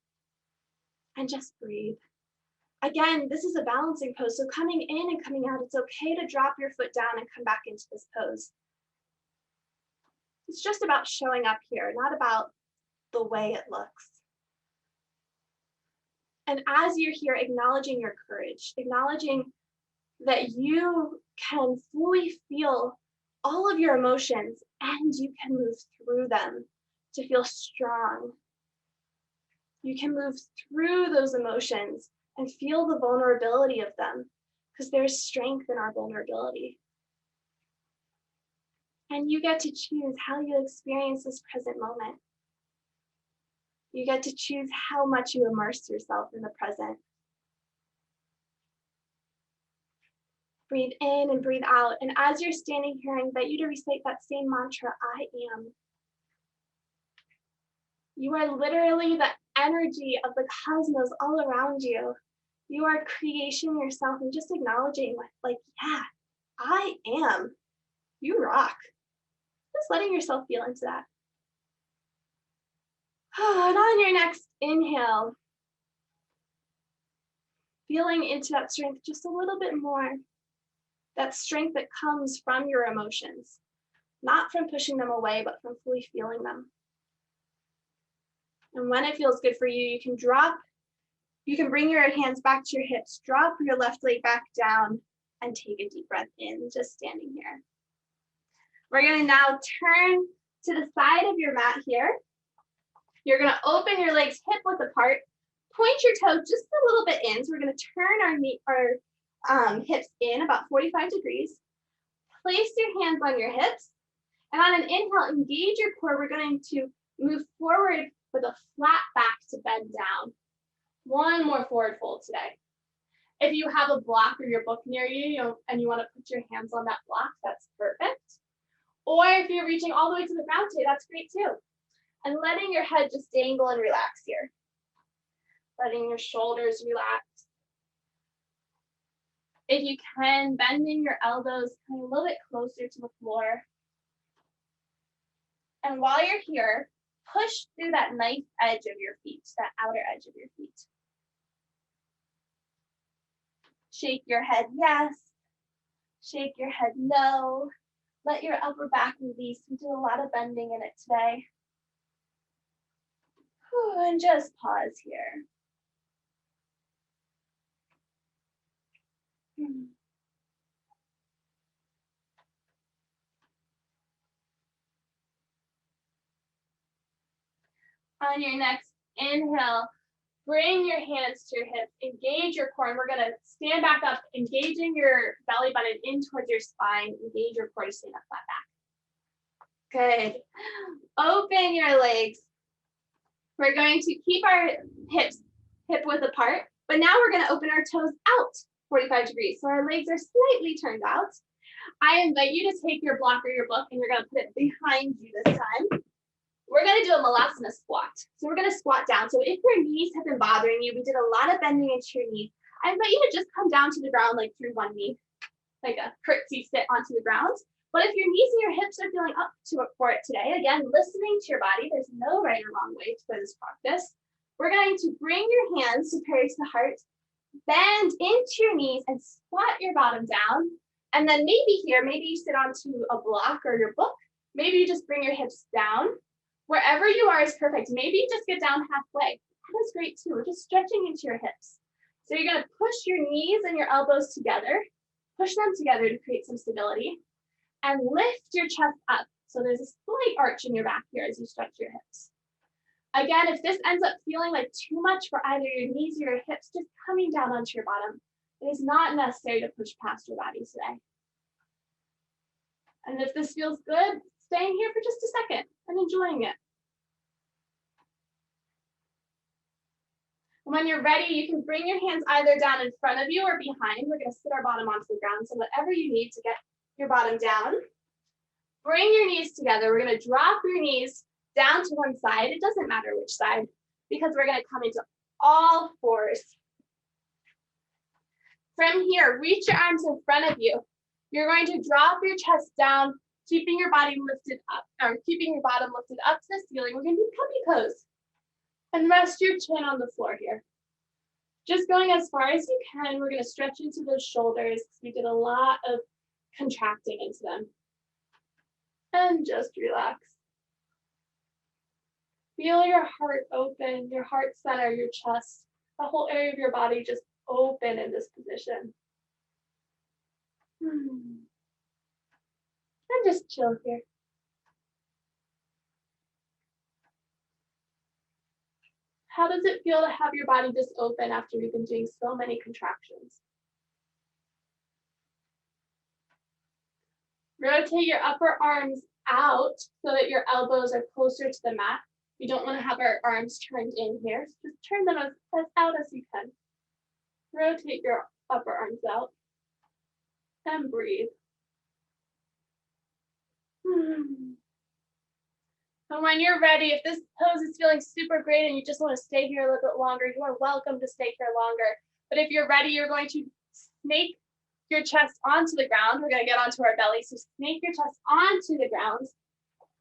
And just breathe. Again, this is a balancing pose, so coming in and coming out, it's okay to drop your foot down and come back into this pose. It's just about showing up here, not about the way it looks. And as you're here, acknowledging your courage, acknowledging that you can fully feel all of your emotions and you can move through them to feel strong. You can move through those emotions and feel the vulnerability of them, because there's strength in our vulnerability. And you get to choose how you experience this present moment. You get to choose how much you immerse yourself in the present. Breathe in and breathe out. And as you're standing here, I invite you to recite that same mantra, I am. You are literally the energy of the cosmos all around you. You are creation yourself, and just acknowledging like, yeah, I am. You rock. Just letting yourself feel into that. And on your next inhale, feeling into that strength just a little bit more. That strength that comes from your emotions, not from pushing them away, but from fully feeling them. And when it feels good for you, you can bring your hands back to your hips, drop your left leg back down, and take a deep breath in, just standing here. We're gonna now turn to the side of your mat here. You're gonna open your legs hip width apart, point your toes just a little bit in. So we're gonna turn our hips in about 45 degrees. Place your hands on your hips, and on an inhale, engage your core. We're going to move forward with a flat back to bend down. One more forward fold today. If you have a block or your book near you, and you want to put your hands on that block, that's perfect. Or if you're reaching all the way to the ground today, that's great too. And letting your head just dangle and relax here. Letting your shoulders relax. If you can, bending your elbows coming a little bit closer to the floor. And while you're here, push through that nice edge of your feet, that outer edge of your feet. Shake your head yes. Shake your head no. Let your upper back release. We did a lot of bending in it today. And just pause here. On your next inhale, bring your hands to your hips, engage your core, and we're gonna stand back up, engaging your belly button in towards your spine, engage your core to stand up flat back. Good. Open your legs. We're going to keep our hips hip width apart, but now we're gonna open our toes out 45 degrees. So our legs are slightly turned out. I invite you to take your block or your book and you're gonna put it behind you this time. We're gonna do a malasana squat. So we're gonna squat down. So if your knees have been bothering you, we did a lot of bending into your knees. I invite you to just come down to the ground like through one knee, like a curtsy sit onto the ground. But if your knees and your hips are feeling up to it for it today, again, listening to your body, there's no right or wrong way for this practice. We're going to bring your hands to parry to the heart, bend into your knees and squat your bottom down. And then maybe here, maybe you sit onto a block or your book. Maybe you just bring your hips down. Wherever you are is perfect. Maybe you just get down halfway. That is great too. We're just stretching into your hips. So you're gonna push your knees and your elbows together, push them together to create some stability, and lift your chest up. So there's a slight arch in your back here as you stretch your hips. Again, if this ends up feeling like too much for either your knees or your hips, just coming down onto your bottom. It is not necessary to push past your body today. And if this feels good, staying here for just a second and enjoying it. When you're ready, you can bring your hands either down in front of you or behind. We're going to sit our bottom onto the ground. So whatever you need to get your bottom down, bring your knees together. We're going to drop your knees down to one side. It doesn't matter which side, because we're going to come into all fours. From here, reach your arms in front of you. You're going to drop your chest down, keeping your body lifted up, or keeping your bottom lifted up to the ceiling. We're going to do puppy pose. And rest your chin on the floor here. Just going as far as you can. We're going to stretch into those shoulders because we did a lot of contracting into them. And just relax. Feel your heart open, your heart center, your chest, the whole area of your body just open in this position. And just chill here. How does it feel to have your body just open after we've been doing so many contractions? Rotate your upper arms out so that your elbows are closer to the mat. We don't want to have our arms turned in here. So just turn them as out as you can. Rotate your upper arms out and breathe. And when you're ready, if this pose is feeling super great and you just want to stay here a little bit longer, you are welcome to stay here longer. But if you're ready, you're going to snake your chest onto the ground. We're going to get onto our belly. So snake your chest onto the ground.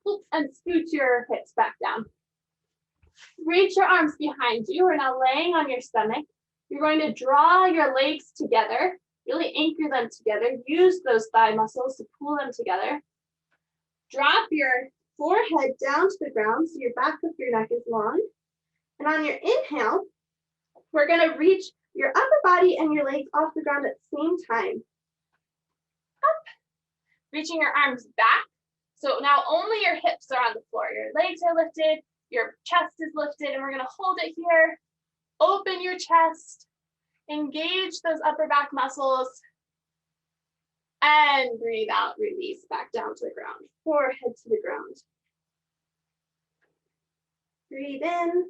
Oops, and scoot your hips back down. Reach your arms behind you. We're now laying on your stomach. You're going to draw your legs together. Really anchor them together. Use those thigh muscles to pull them together. Drop your forehead down to the ground so your back of your neck is long. And on your inhale, we're going to reach your upper body and your legs off the ground at the same time. Up. Reaching your arms back. So now only your hips are on the floor. Your legs are lifted, your chest is lifted, and we're going to hold it here. Open your chest. Engage those upper back muscles. And breathe out, release back down to the ground. Forehead to the ground. Breathe in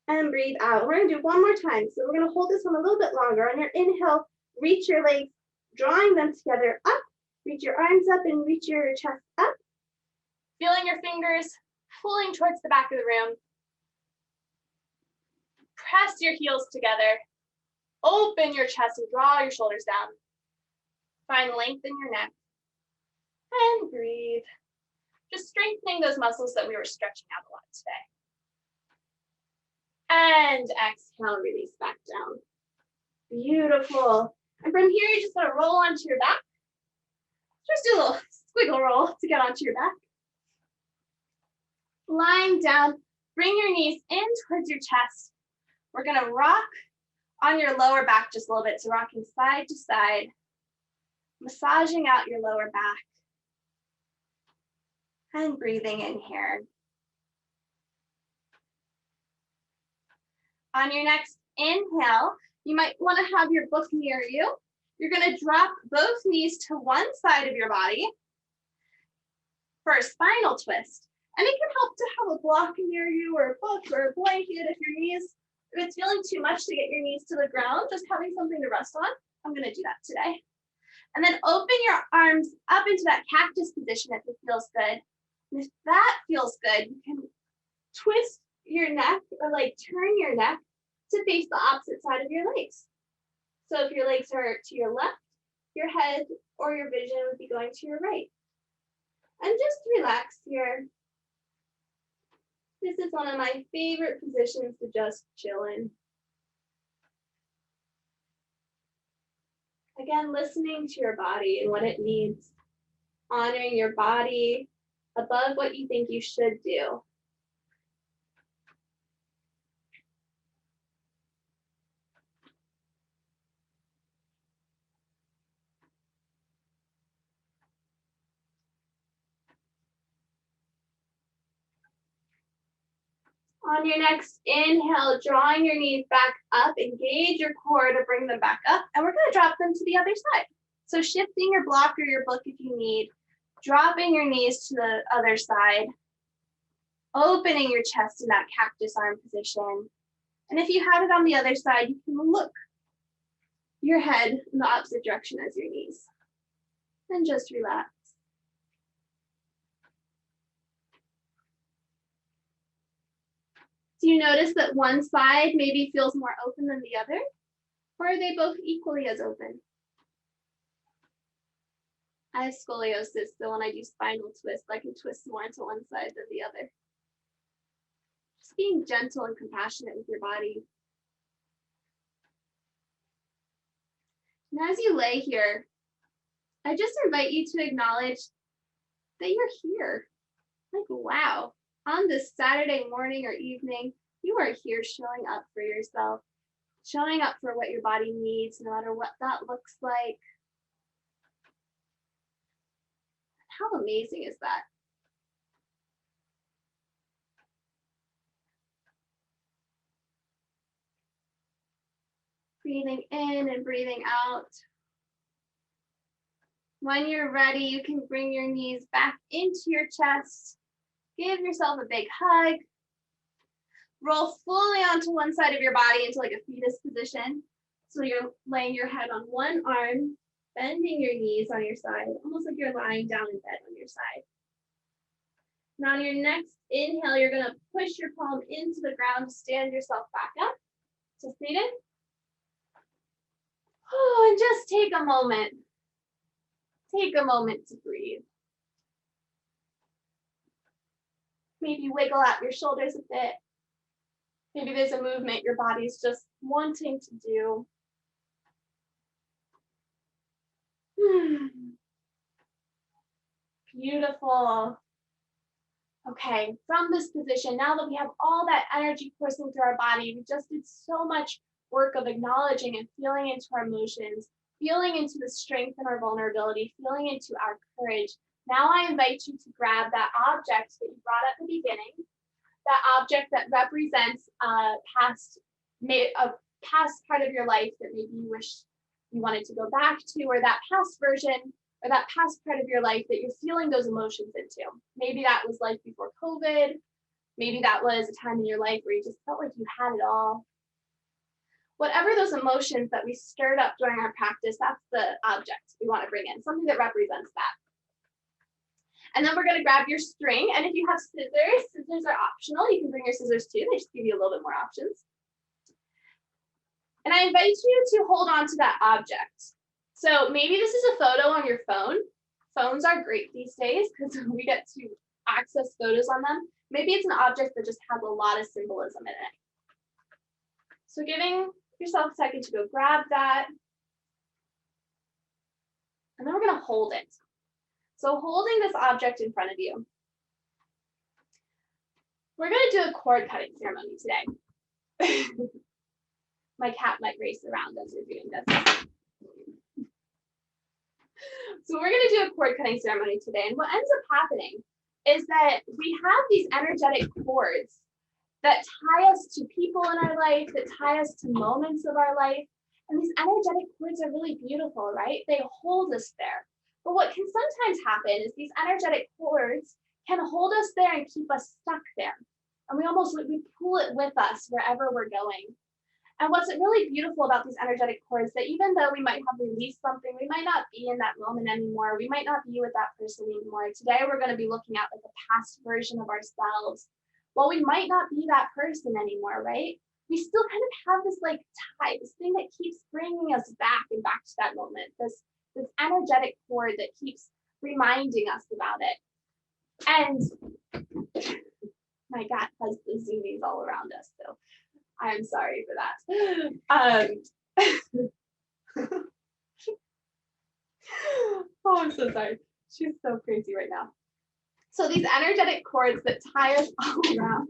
and breathe out. We're going to do one more time. So we're going to hold this one a little bit longer. On your inhale, reach your legs, drawing them together up. Reach your arms up and reach your chest up. Feeling your fingers pulling towards the back of the room. Press your heels together. Open your chest and draw your shoulders down. Find length in your neck. And breathe. Just strengthening those muscles that we were stretching out a lot today. And exhale, release back down. Beautiful. And from here, you just want to roll onto your back. Just do a little squiggle roll to get onto your back. Lying down, bring your knees in towards your chest. We're going to rock on your lower back just a little bit. So rocking side to side, massaging out your lower back. And breathing in here. On your next inhale, you might want to have your book near you. You're going to drop both knees to one side of your body for a spinal twist. And it can help to have a block near you or a book or a blanket if it's feeling too much to get your knees to the ground, just having something to rest on. I'm going to do that today. And then open your arms up into that cactus position if it feels good. And if that feels good, you can twist your neck or turn your neck to face the opposite side of your legs. So if your legs are to your left, your head or your vision would be going to your right. And just relax here. This is one of my favorite positions to just chill in. Again, listening to your body and what it needs. Honoring your body above what you think you should do. On your next inhale, drawing your knees back up, engage your core to bring them back up, and we're going to drop them to the other side. So shifting your block or your book if you need, Dropping your knees to the other side, opening your chest in that cactus arm position. And if you had it on the other side, you can look your head in the opposite direction as your knees. And just relax. Do you notice that one side maybe feels more open than the other? Or are they both equally as open? I have scoliosis, so when I do spinal twist, I can twist more into one side than the other. Just being gentle and compassionate with your body. And as you lay here, I just invite you to acknowledge that you're here. Like, wow, on this Saturday morning or evening, you are here showing up for yourself, showing up for what your body needs, no matter what that looks like. How amazing is that? Breathing in and breathing out. When you're ready, you can bring your knees back into your chest. Give yourself a big hug. Roll fully onto one side of your body into like a fetus position. So you're laying your head on one arm, bending your knees on your side, almost like you're lying down in bed on your side. Now on your next inhale, you're gonna push your palm into the ground to stand yourself back up. So seated. Oh, and just take a moment. Take a moment to breathe. Maybe wiggle out your shoulders a bit. Maybe there's a movement your body's just wanting to do. Beautiful. Okay, from this position, now that we have all that energy coursing through our body, we just did so much work of acknowledging and feeling into our emotions, feeling into the strength and our vulnerability, feeling into our courage. Now I invite you to grab that object that you brought at the beginning, that object that represents a past part of your life that maybe you wish you wanted to go back to, or that past version, or that past part of your life that you're feeling those emotions into. Maybe that was life before COVID. Maybe that was a time in your life where you just felt like you had it all. Whatever those emotions that we stirred up during our practice, that's the object we want to bring in, something that represents that. And then we're going to grab your string. And if you have scissors, scissors are optional. You can bring your scissors too. They just give you a little bit more options. And I invite you to hold on to that object. So maybe this is a photo on your phone. Phones are great these days because we get to access photos on them. Maybe it's an object that just has a lot of symbolism in it. So giving yourself a second to go grab that. And then we're going to hold it. So holding this object in front of you. We're going to do a cord cutting ceremony today. My cat might race around as we're doing this. So we're going to do a cord cutting ceremony today. And what ends up happening is that we have these energetic cords that tie us to people in our life, that tie us to moments of our life. And these energetic cords are really beautiful, right? They hold us there. But what can sometimes happen is these energetic cords can hold us there and keep us stuck there. And we pull it with us wherever we're going. And what's really beautiful about these energetic cords, that even though we might have released something, we might not be in that moment anymore. We might not be with that person anymore. Today, we're going to be looking at like a past version of ourselves. Well, we might not be that person anymore, right? We still kind of have this like tie, this thing that keeps bringing us back and back to that moment, this energetic cord that keeps reminding us about it. And my cat has the zoomies all around us, so I'm sorry for that. Oh, I'm so sorry. She's so crazy right now. So these energetic cords that tie us all around.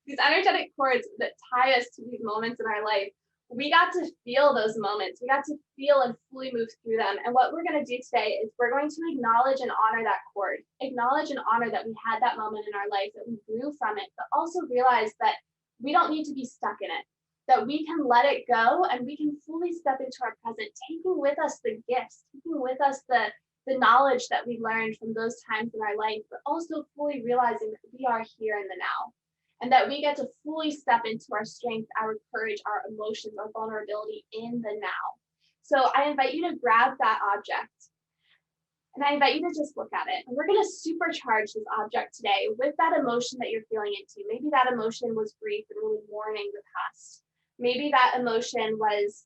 These energetic cords that tie us to these moments in our life, we got to feel those moments. We got to feel and fully move through them. And what we're going to do today is we're going to acknowledge and honor that cord, acknowledge and honor that we had that moment in our life, that we grew from it, but also realize that we don't need to be stuck in it, that we can let it go and we can fully step into our present, taking with us the gifts, taking with us the knowledge that we learned from those times in our life, but also fully realizing that we are here in the now and that we get to fully step into our strength, our courage, our emotions, our vulnerability in the now. So I invite you to grab that object and I invite you to just look at it. And we're going to supercharge this object today with that emotion that you're feeling into. Maybe that emotion was grief and really mourning the past. Maybe that emotion was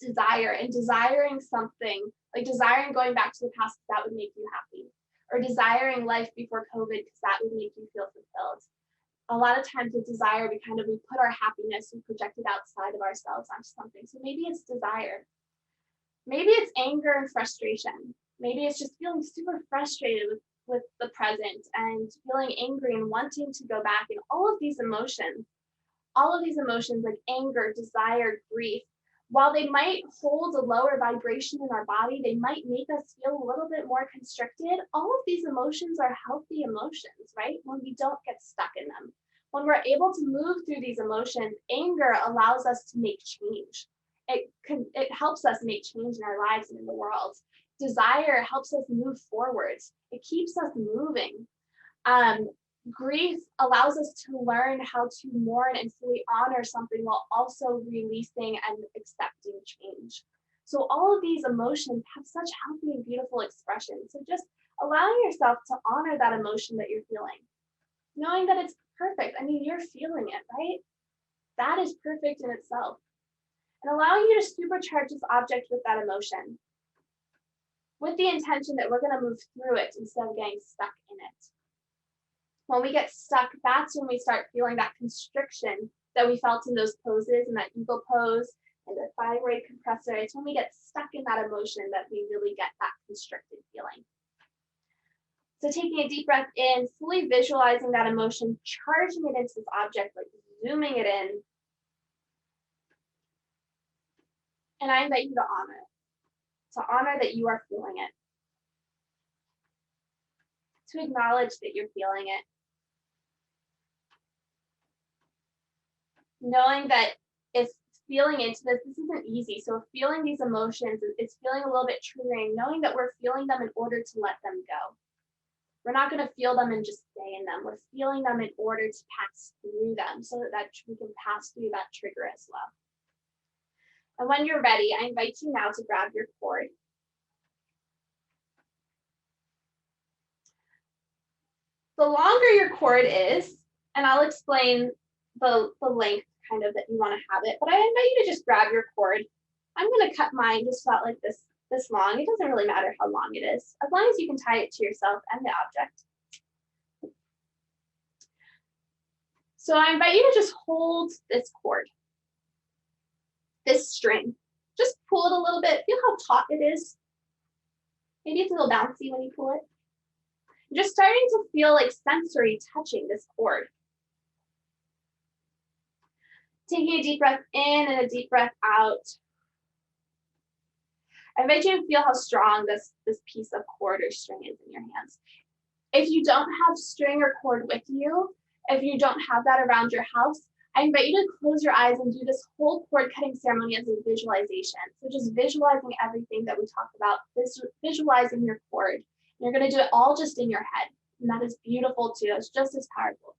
desire and desiring something, like desiring going back to the past because that would make you happy, or desiring life before COVID because that would make you feel fulfilled. A lot of times with desire, we put our happiness and project it outside of ourselves onto something. So maybe it's desire. Maybe it's anger and frustration. Maybe it's just feeling super frustrated with the present and feeling angry and wanting to go back. And all of these emotions like anger, desire, grief, while they might hold a lower vibration in our body, they might make us feel a little bit more constricted. All of these emotions are healthy emotions, right? When we don't get stuck in them. When we're able to move through these emotions, anger allows us to make change. It helps us make change in our lives and in the world. Desire helps us move forwards. It keeps us moving. Grief allows us to learn how to mourn and fully honor something while also releasing and accepting change. So all of these emotions have such healthy and beautiful expressions. So just allowing yourself to honor that emotion that you're feeling, knowing that it's perfect. I mean, you're feeling it, right? That is perfect in itself. And allowing you to supercharge this object with that emotion, with the intention that we're going to move through it instead of getting stuck in it. When we get stuck, that's when we start feeling that constriction that we felt in those poses, and that eagle pose and the thyroid compressor. It's when we get stuck in that emotion that we really get that constricted feeling. So taking a deep breath in, fully visualizing that emotion, charging it into this object, like zooming it in. And I invite you to honor that you are feeling it, to acknowledge that you're feeling it. Knowing that if feeling into this isn't easy. So if feeling these emotions, it's feeling a little bit triggering, knowing that we're feeling them in order to let them go. We're not going to feel them and just stay in them. We're feeling them in order to pass through them so that we can pass through that trigger as well. And when you're ready, I invite you now to grab your cord. The longer your cord is, and I'll explain the length kind of that you want to have it, but I invite you to just grab your cord. I'm going to cut mine just about like this long. It doesn't really matter how long it is, as long as you can tie it to yourself and the object. So I invite you to just hold this cord, this string. Just pull it a little bit. Feel how taut it is. Maybe it's a little bouncy when you pull it. You're just starting to feel like sensory touching this cord. Taking a deep breath in and a deep breath out. I invite you to feel how strong this piece of cord or string is in your hands. If you don't have string or cord with you, if you don't have that around your house, I invite you to close your eyes and do this whole cord cutting ceremony as a visualization. So just visualizing everything that we talked about, visualizing your cord. And you're going to do it all just in your head. And that is beautiful too. It's just as powerful.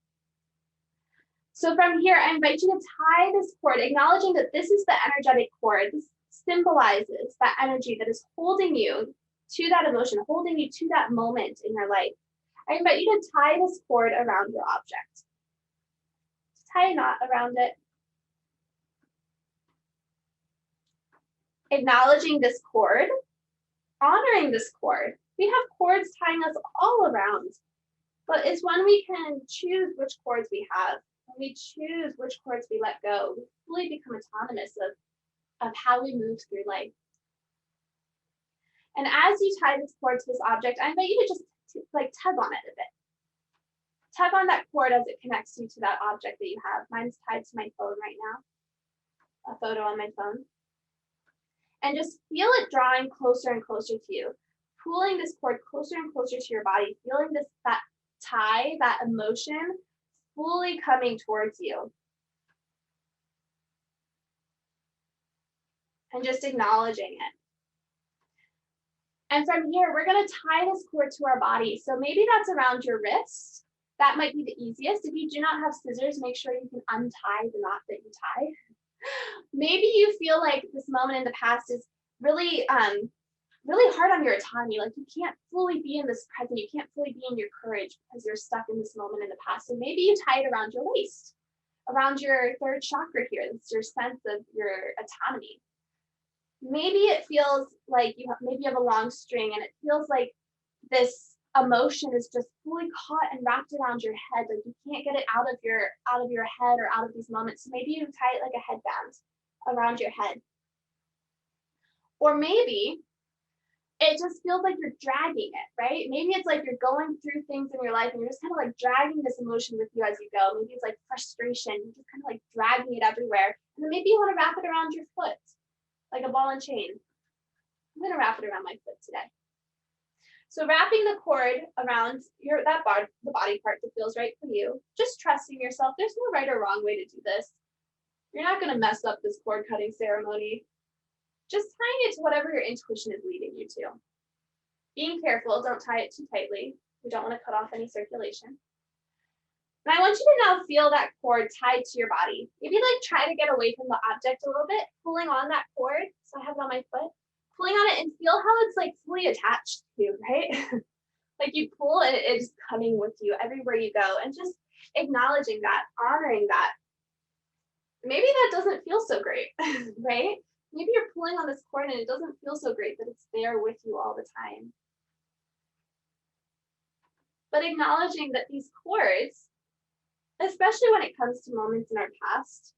So from here, I invite you to tie this cord, acknowledging that this is the energetic cord. This symbolizes that energy that is holding you to that emotion, holding you to that moment in your life. I invite you to tie this cord around your object. Tie a knot around it. Acknowledging this cord, honoring this cord. We have cords tying us all around, but it's when we can choose which cords we have, when we choose which cords we let go, we fully become autonomous of how we move through life. And as you tie this cord to this object, I invite you to just like tug on it a bit. Tug on that cord as it connects you to that object that you have. Mine's tied to my phone right now, a photo on my phone. And just feel it drawing closer and closer to you, pulling this cord closer and closer to your body, feeling that tie, that emotion fully coming towards you. and just acknowledging it. And from here, we're going to tie this cord to our body. So maybe that's around your wrist. That might be the easiest. If you do not have scissors, make sure you can untie the knot that you tie. Maybe you feel like this moment in the past is really, really hard on your autonomy. Like you can't fully be in this present. You can't fully be in your courage because you're stuck in this moment in the past. So maybe you tie it around your waist, around your third chakra here. That's your sense of your autonomy. Maybe it feels like maybe you have a long string and it feels like this emotion is just fully caught and wrapped around your head. Like you can't get it out of your head or out of these moments. So maybe you tie it like a headband around your head. Or maybe it just feels like you're dragging it, right? Maybe it's like you're going through things in your life and you're just kind of like dragging this emotion with you as you go. Maybe it's like frustration. You're just kind of like dragging it everywhere. And then maybe you want to wrap it around your foot, like a ball and chain. I'm going to wrap it around my foot today. So wrapping the cord around the body part that feels right for you, just trusting yourself. There's no right or wrong way to do this. You're not going to mess up this cord cutting ceremony. Just tying it to whatever your intuition is leading you to. Being careful, don't tie it too tightly. We don't want to cut off any circulation. And I want you to now feel that cord tied to your body. Maybe like try to get away from the object a little bit, pulling on that cord. So I have it on my foot. Pulling on it and feel how it's like fully attached to you, right? Like you pull and it's coming with you everywhere you go, and just acknowledging that, honoring that. Maybe that doesn't feel so great, right? Maybe you're pulling on this cord and it doesn't feel so great that it's there with you all the time. But acknowledging that these cords, especially when it comes to moments in our past,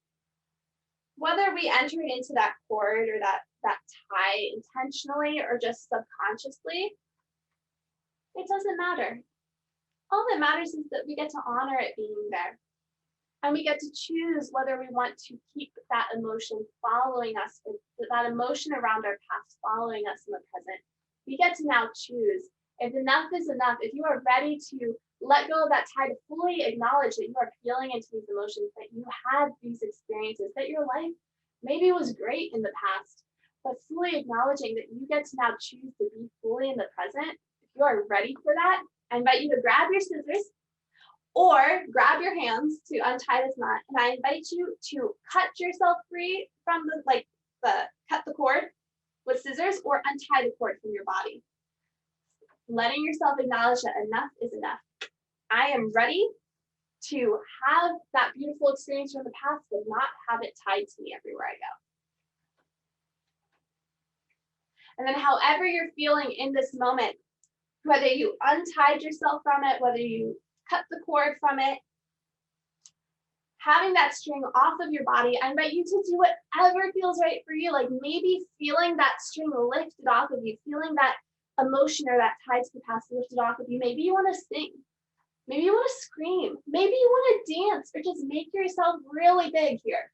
whether we entered into that cord or that tie intentionally or just subconsciously, it doesn't matter. All that matters is that we get to honor it being there. And we get to choose whether we want to keep that emotion following us, that emotion around our past following us in the present. We get to now choose. If enough is enough, if you are ready to let go of that tie, to fully acknowledge that you are feeling into these emotions, that you had these experiences, that your life maybe was great in the past, but fully acknowledging that you get to now choose to be fully in the present. If you are ready for that, I invite you to grab your scissors or grab your hands to untie this knot. And I invite you to cut yourself free from cut the cord with scissors or untie the cord from your body. Letting yourself acknowledge that enough is enough. I am ready to have that beautiful experience from the past, but not have it tied to me everywhere I go. And then however you're feeling in this moment, whether you untied yourself from it, whether you cut the cord from it, having that string off of your body, I invite you to do whatever feels right for you. Like maybe feeling that string lifted off of you, feeling that emotion or that tie to the past lifted off of you. Maybe you want to sing. Maybe you want to scream. Maybe you want to dance or just make yourself really big here.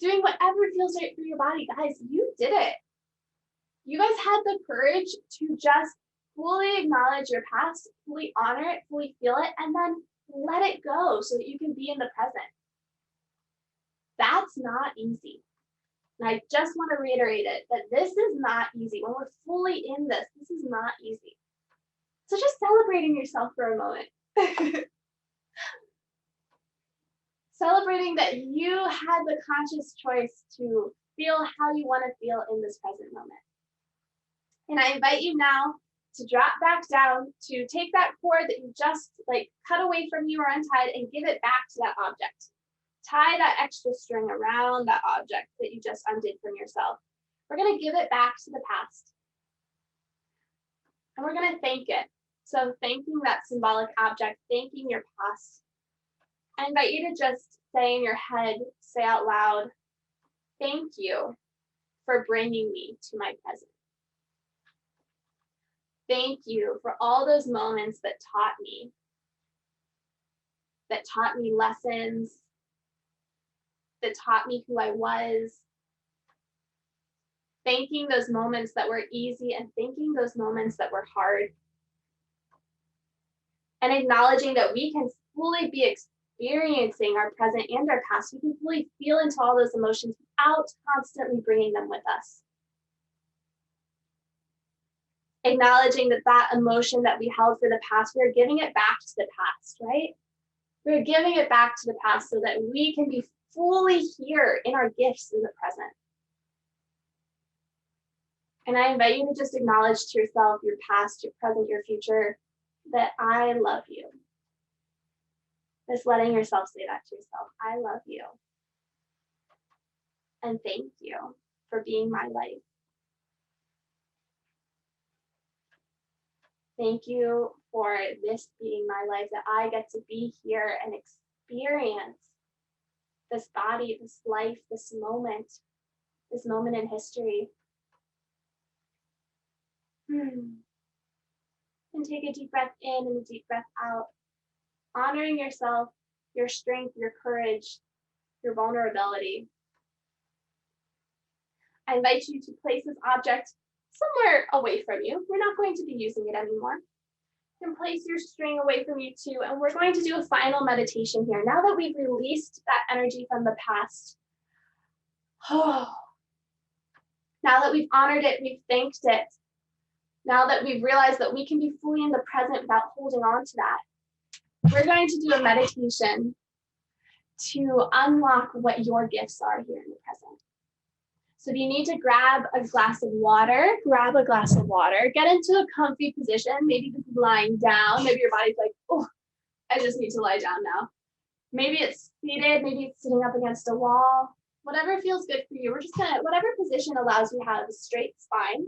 Doing whatever feels right for your body. Guys, you did it. You guys had the courage to just fully acknowledge your past, fully honor it, fully feel it, and then let it go so that you can be in the present. That's not easy. And I just want to reiterate it, that this is not easy. When we're fully in this is not easy. So just celebrating yourself for a moment. Celebrating that you had the conscious choice to feel how you want to feel in this present moment. And I invite you now to drop back down, to take that cord that you just cut away from you or untied and give it back to that object. Tie that extra string around that object that you just undid from yourself. We're going to give it back to the past. And we're going to thank it. So thanking that symbolic object, thanking your past. I invite you to just say in your head, say out loud, thank you for bringing me to my present. Thank you for all those moments that taught me lessons, that taught me who I was. Thanking those moments that were easy and thanking those moments that were hard. And acknowledging that we can fully be experiencing our present and our past, we can fully feel into all those emotions without constantly bringing them with us. Acknowledging that that emotion that we held for the past, we're giving it back to the past, right? We're giving it back to the past so that we can be fully here in our gifts in the present. And I invite you to just acknowledge to yourself, your past, your present, your future, that I love you. Just letting yourself say that to yourself. I love you. And thank you for being my life. Thank you for this being my life, that I get to be here and experience this body, this life, this moment in history. And take a deep breath in and a deep breath out, honoring yourself, your strength, your courage, your vulnerability. I invite you to place this object somewhere away from you. We're not going to be using it anymore. You can place your string away from you too, and we're going to do a final meditation here. Now that we've released that energy from the past, now that we've honored it, we've thanked it, now that we've realized that we can be fully in the present without holding on to that, we're going to do a meditation to unlock what your gifts are here in the present. So if you need to grab a glass of water, get into a comfy position. Maybe this is lying down. Maybe your body's like, oh, I just need to lie down now. Maybe it's seated, maybe it's sitting up against a wall. Whatever feels good for you. We're just gonna, whatever position allows you to have a straight spine.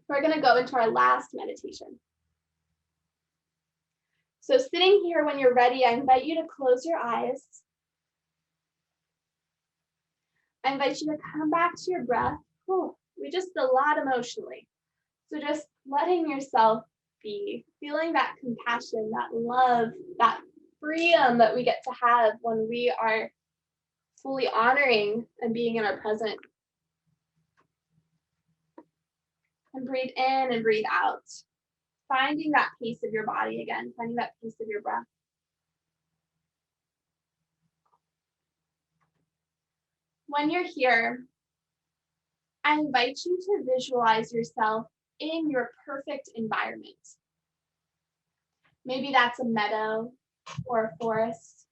We're gonna go into our last meditation. So sitting here, when you're ready, I invite you to close your eyes. I invite you to come back to your breath. We just did a lot emotionally. So just letting yourself be, feeling that compassion, that love, that freedom that we get to have when we are fully honoring and being in our present. And breathe in and breathe out. Finding that piece of your body again, finding that piece of your breath. When you're here, I invite you to visualize yourself in your perfect environment. Maybe that's a meadow or a forest.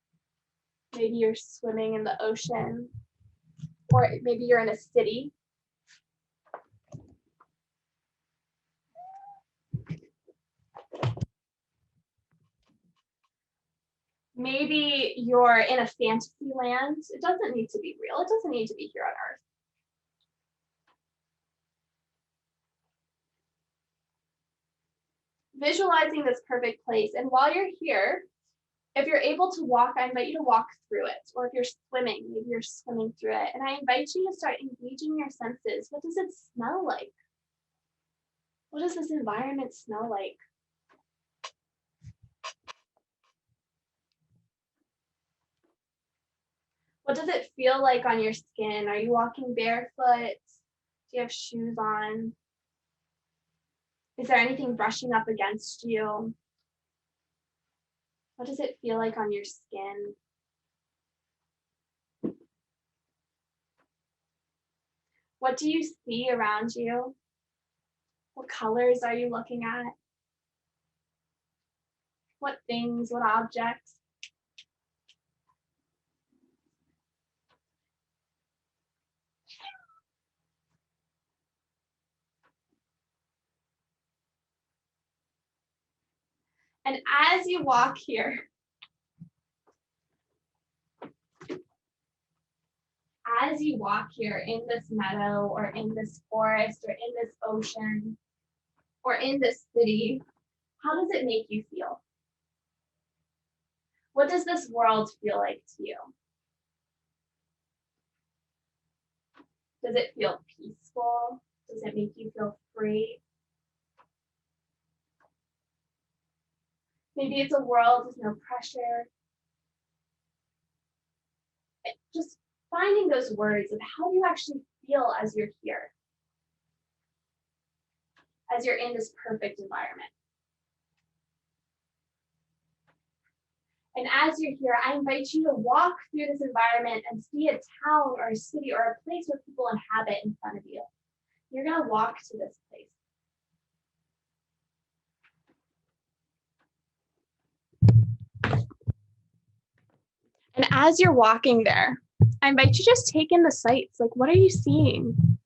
Maybe you're swimming in the ocean, or maybe you're in a city. Maybe you're in a fantasy land. It doesn't need to be real. It doesn't need to be here on Earth. Visualizing this perfect place. And while you're here, if you're able to walk, I invite you to walk through it. Or if you're swimming, maybe you're swimming through it. And I invite you to start engaging your senses. What does it smell like? What does this environment smell like? What does it feel like on your skin? Are you walking barefoot? Do you have shoes on? Is there anything brushing up against you? What does it feel like on your skin? What do you see around you? What colors are you looking at? What things, what objects? And as you walk here, in this meadow or in this forest or in this ocean or in this city, how does it make you feel? What does this world feel like to you? Does it feel peaceful? Does it make you feel free? Maybe it's a world with no pressure. Just finding those words of how do you actually feel as you're here, as you're in this perfect environment. And as you're here, I invite you to walk through this environment and see a town or a city or a place where people inhabit in front of you. You're going to walk to this place. And as you're walking there, I invite you to just take in the sights. Like, what are you seeing?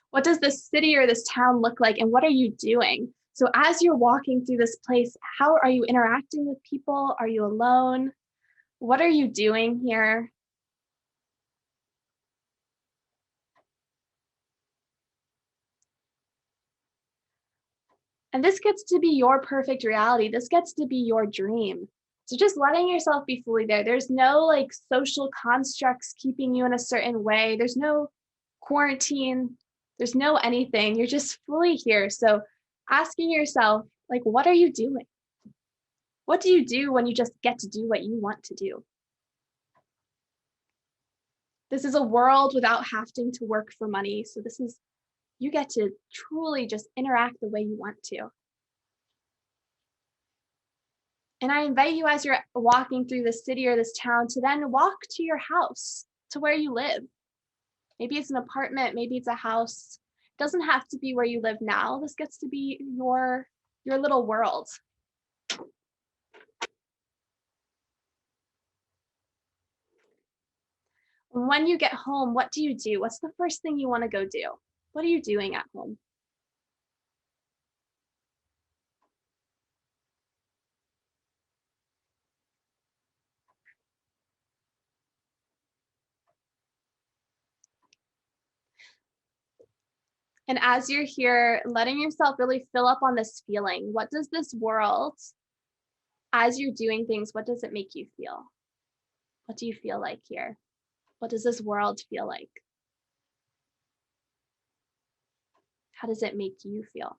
What does this city or this town look like, and what are you doing? So as you're walking through this place, how are you interacting with people? Are you alone? What are you doing here? And this gets to be your perfect reality. This gets to be your dream. So just letting yourself be fully there. There's no like social constructs keeping you in a certain way. There's no quarantine. There's no anything. You're just fully here. So asking yourself, like, what are you doing? What do you do when you just get to do what you want to do? This is a world without having to work for money. So you get to truly just interact the way you want to. And I invite you as you're walking through this city or this town to then walk to your house, to where you live. Maybe it's an apartment, maybe it's a house. It doesn't have to be where you live now. This gets to be your little world. When you get home, what do you do? What's the first thing you want to go do? What are you doing at home? And as you're here, letting yourself really fill up on this feeling. What does this world, as you're doing things, what does it make you feel? What do you feel like here? What does this world feel like? How does it make you feel?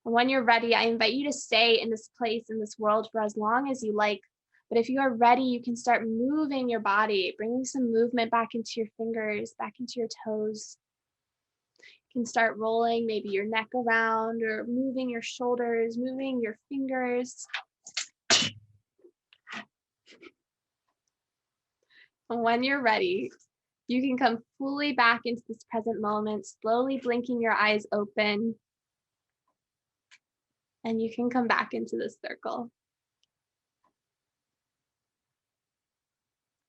And when you're ready, I invite you to stay in this place, in this world for as long as you like. But if you are ready, you can start moving your body, bringing some movement back into your fingers, back into your toes. You can start rolling maybe your neck around or moving your shoulders, moving your fingers. And when you're ready, you can come fully back into this present moment, slowly blinking your eyes open. And you can come back into this circle.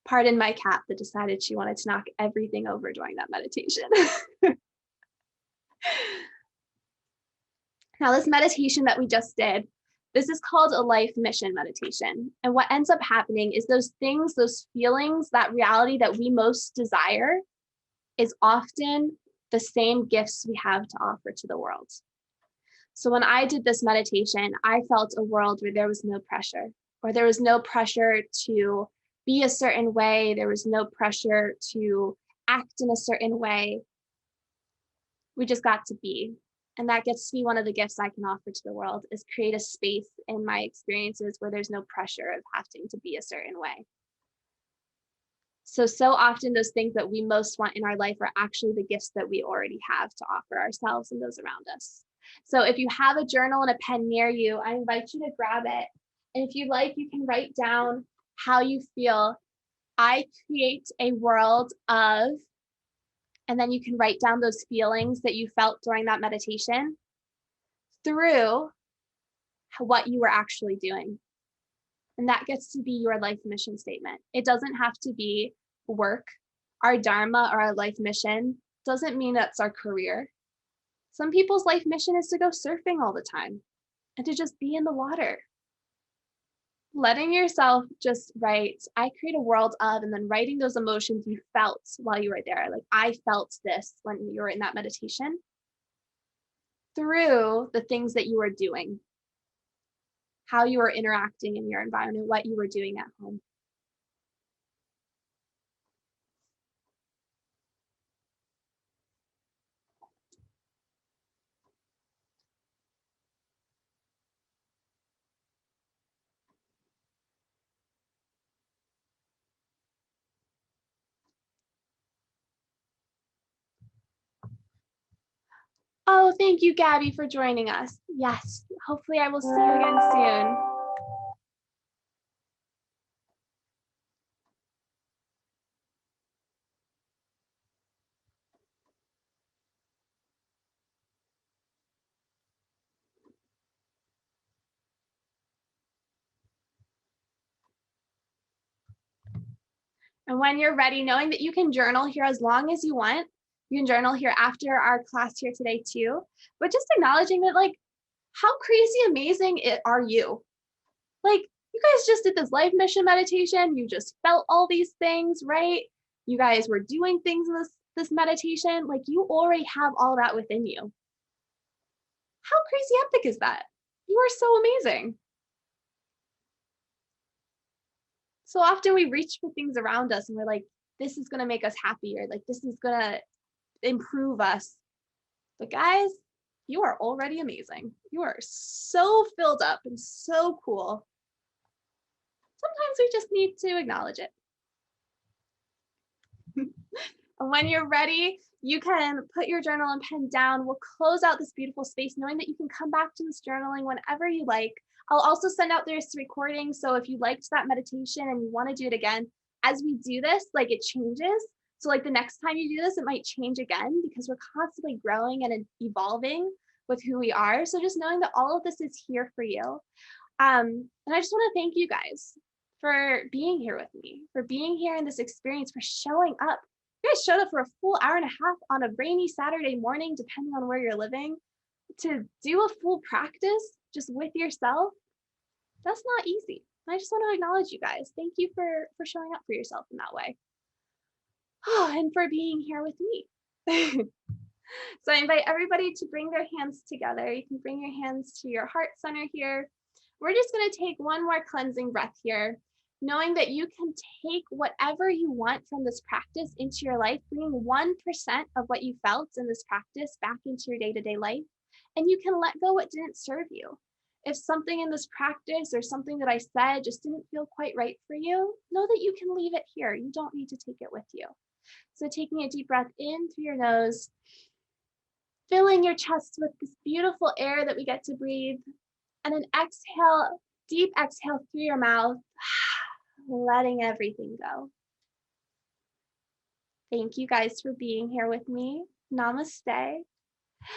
Pardon my cat that decided she wanted to knock everything over during that meditation. Now, this meditation that we just did, this is called a life mission meditation. And what ends up happening is those things, those feelings, that reality that we most desire is often the same gifts we have to offer to the world. So when I did this meditation, I felt a world where there was no pressure, where there was no pressure to be a certain way. There was no pressure to act in a certain way. We just got to be. And that gets to be one of the gifts I can offer to the world, is create a space in my experiences where there's no pressure of having to be a certain way. So often those things that we most want in our life are actually the gifts that we already have to offer ourselves and those around us. So if you have a journal and a pen near you, I invite you to grab it. And if you like, you can write down how you feel. I create a world of, and then you can write down those feelings that you felt during that meditation through what you were actually doing. And that gets to be your life mission statement. It doesn't have to be work. Our dharma or our life mission doesn't mean that's our career. Some people's life mission is to go surfing all the time and to just be in the water. Letting yourself just write, I create a world of, and then writing those emotions you felt while you were there. Like, I felt this when you were in that meditation, through the things that you were doing, how you were interacting in your environment, what you were doing at home. Oh, thank you, Gabby, for joining us. Yes, hopefully I will see you again soon. And when you're ready, knowing that you can journal here as long as you want, you can journal here after our class here today too, but just acknowledging that, like, how crazy amazing are you? Like, you guys just did this life mission meditation. You just felt all these things, right? You guys were doing things in this meditation. Like, you already have all that within you. How crazy epic is that? You are so amazing. So often we reach for things around us and we're like, this is going to make us happier. Like, this is going to improve us. But guys, you are already amazing. You are so filled up and so cool. Sometimes we just need to acknowledge it. When you're ready, you can put your journal and pen down. We'll close out this beautiful space, knowing that you can come back to this journaling whenever you like. I'll also send out this recording. So if you liked that meditation and you want to do it again, as we do this, like, it changes. So like the next time you do this, it might change again because we're constantly growing and evolving with who we are. So just knowing that all of this is here for you. And I just want to thank you guys for being here with me, for being here in this experience, for showing up. You guys showed up for a full hour and a half on a rainy Saturday morning, depending on where you're living, to do a full practice just with yourself. That's not easy. And I just want to acknowledge you guys. Thank you for showing up for yourself in that way. Oh, and for being here with me. So I invite everybody to bring their hands together. You can bring your hands to your heart center here. We're just going to take one more cleansing breath here, knowing that you can take whatever you want from this practice into your life, bringing 1% of what you felt in this practice back into your day-to-day life, and you can let go what didn't serve you. If something in this practice or something that I said just didn't feel quite right for you, know that you can leave it here. You don't need to take it with you. So taking a deep breath in through your nose, filling your chest with this beautiful air that we get to breathe, and an exhale, deep exhale through your mouth, letting everything go. Thank you guys for being here with me. Namaste.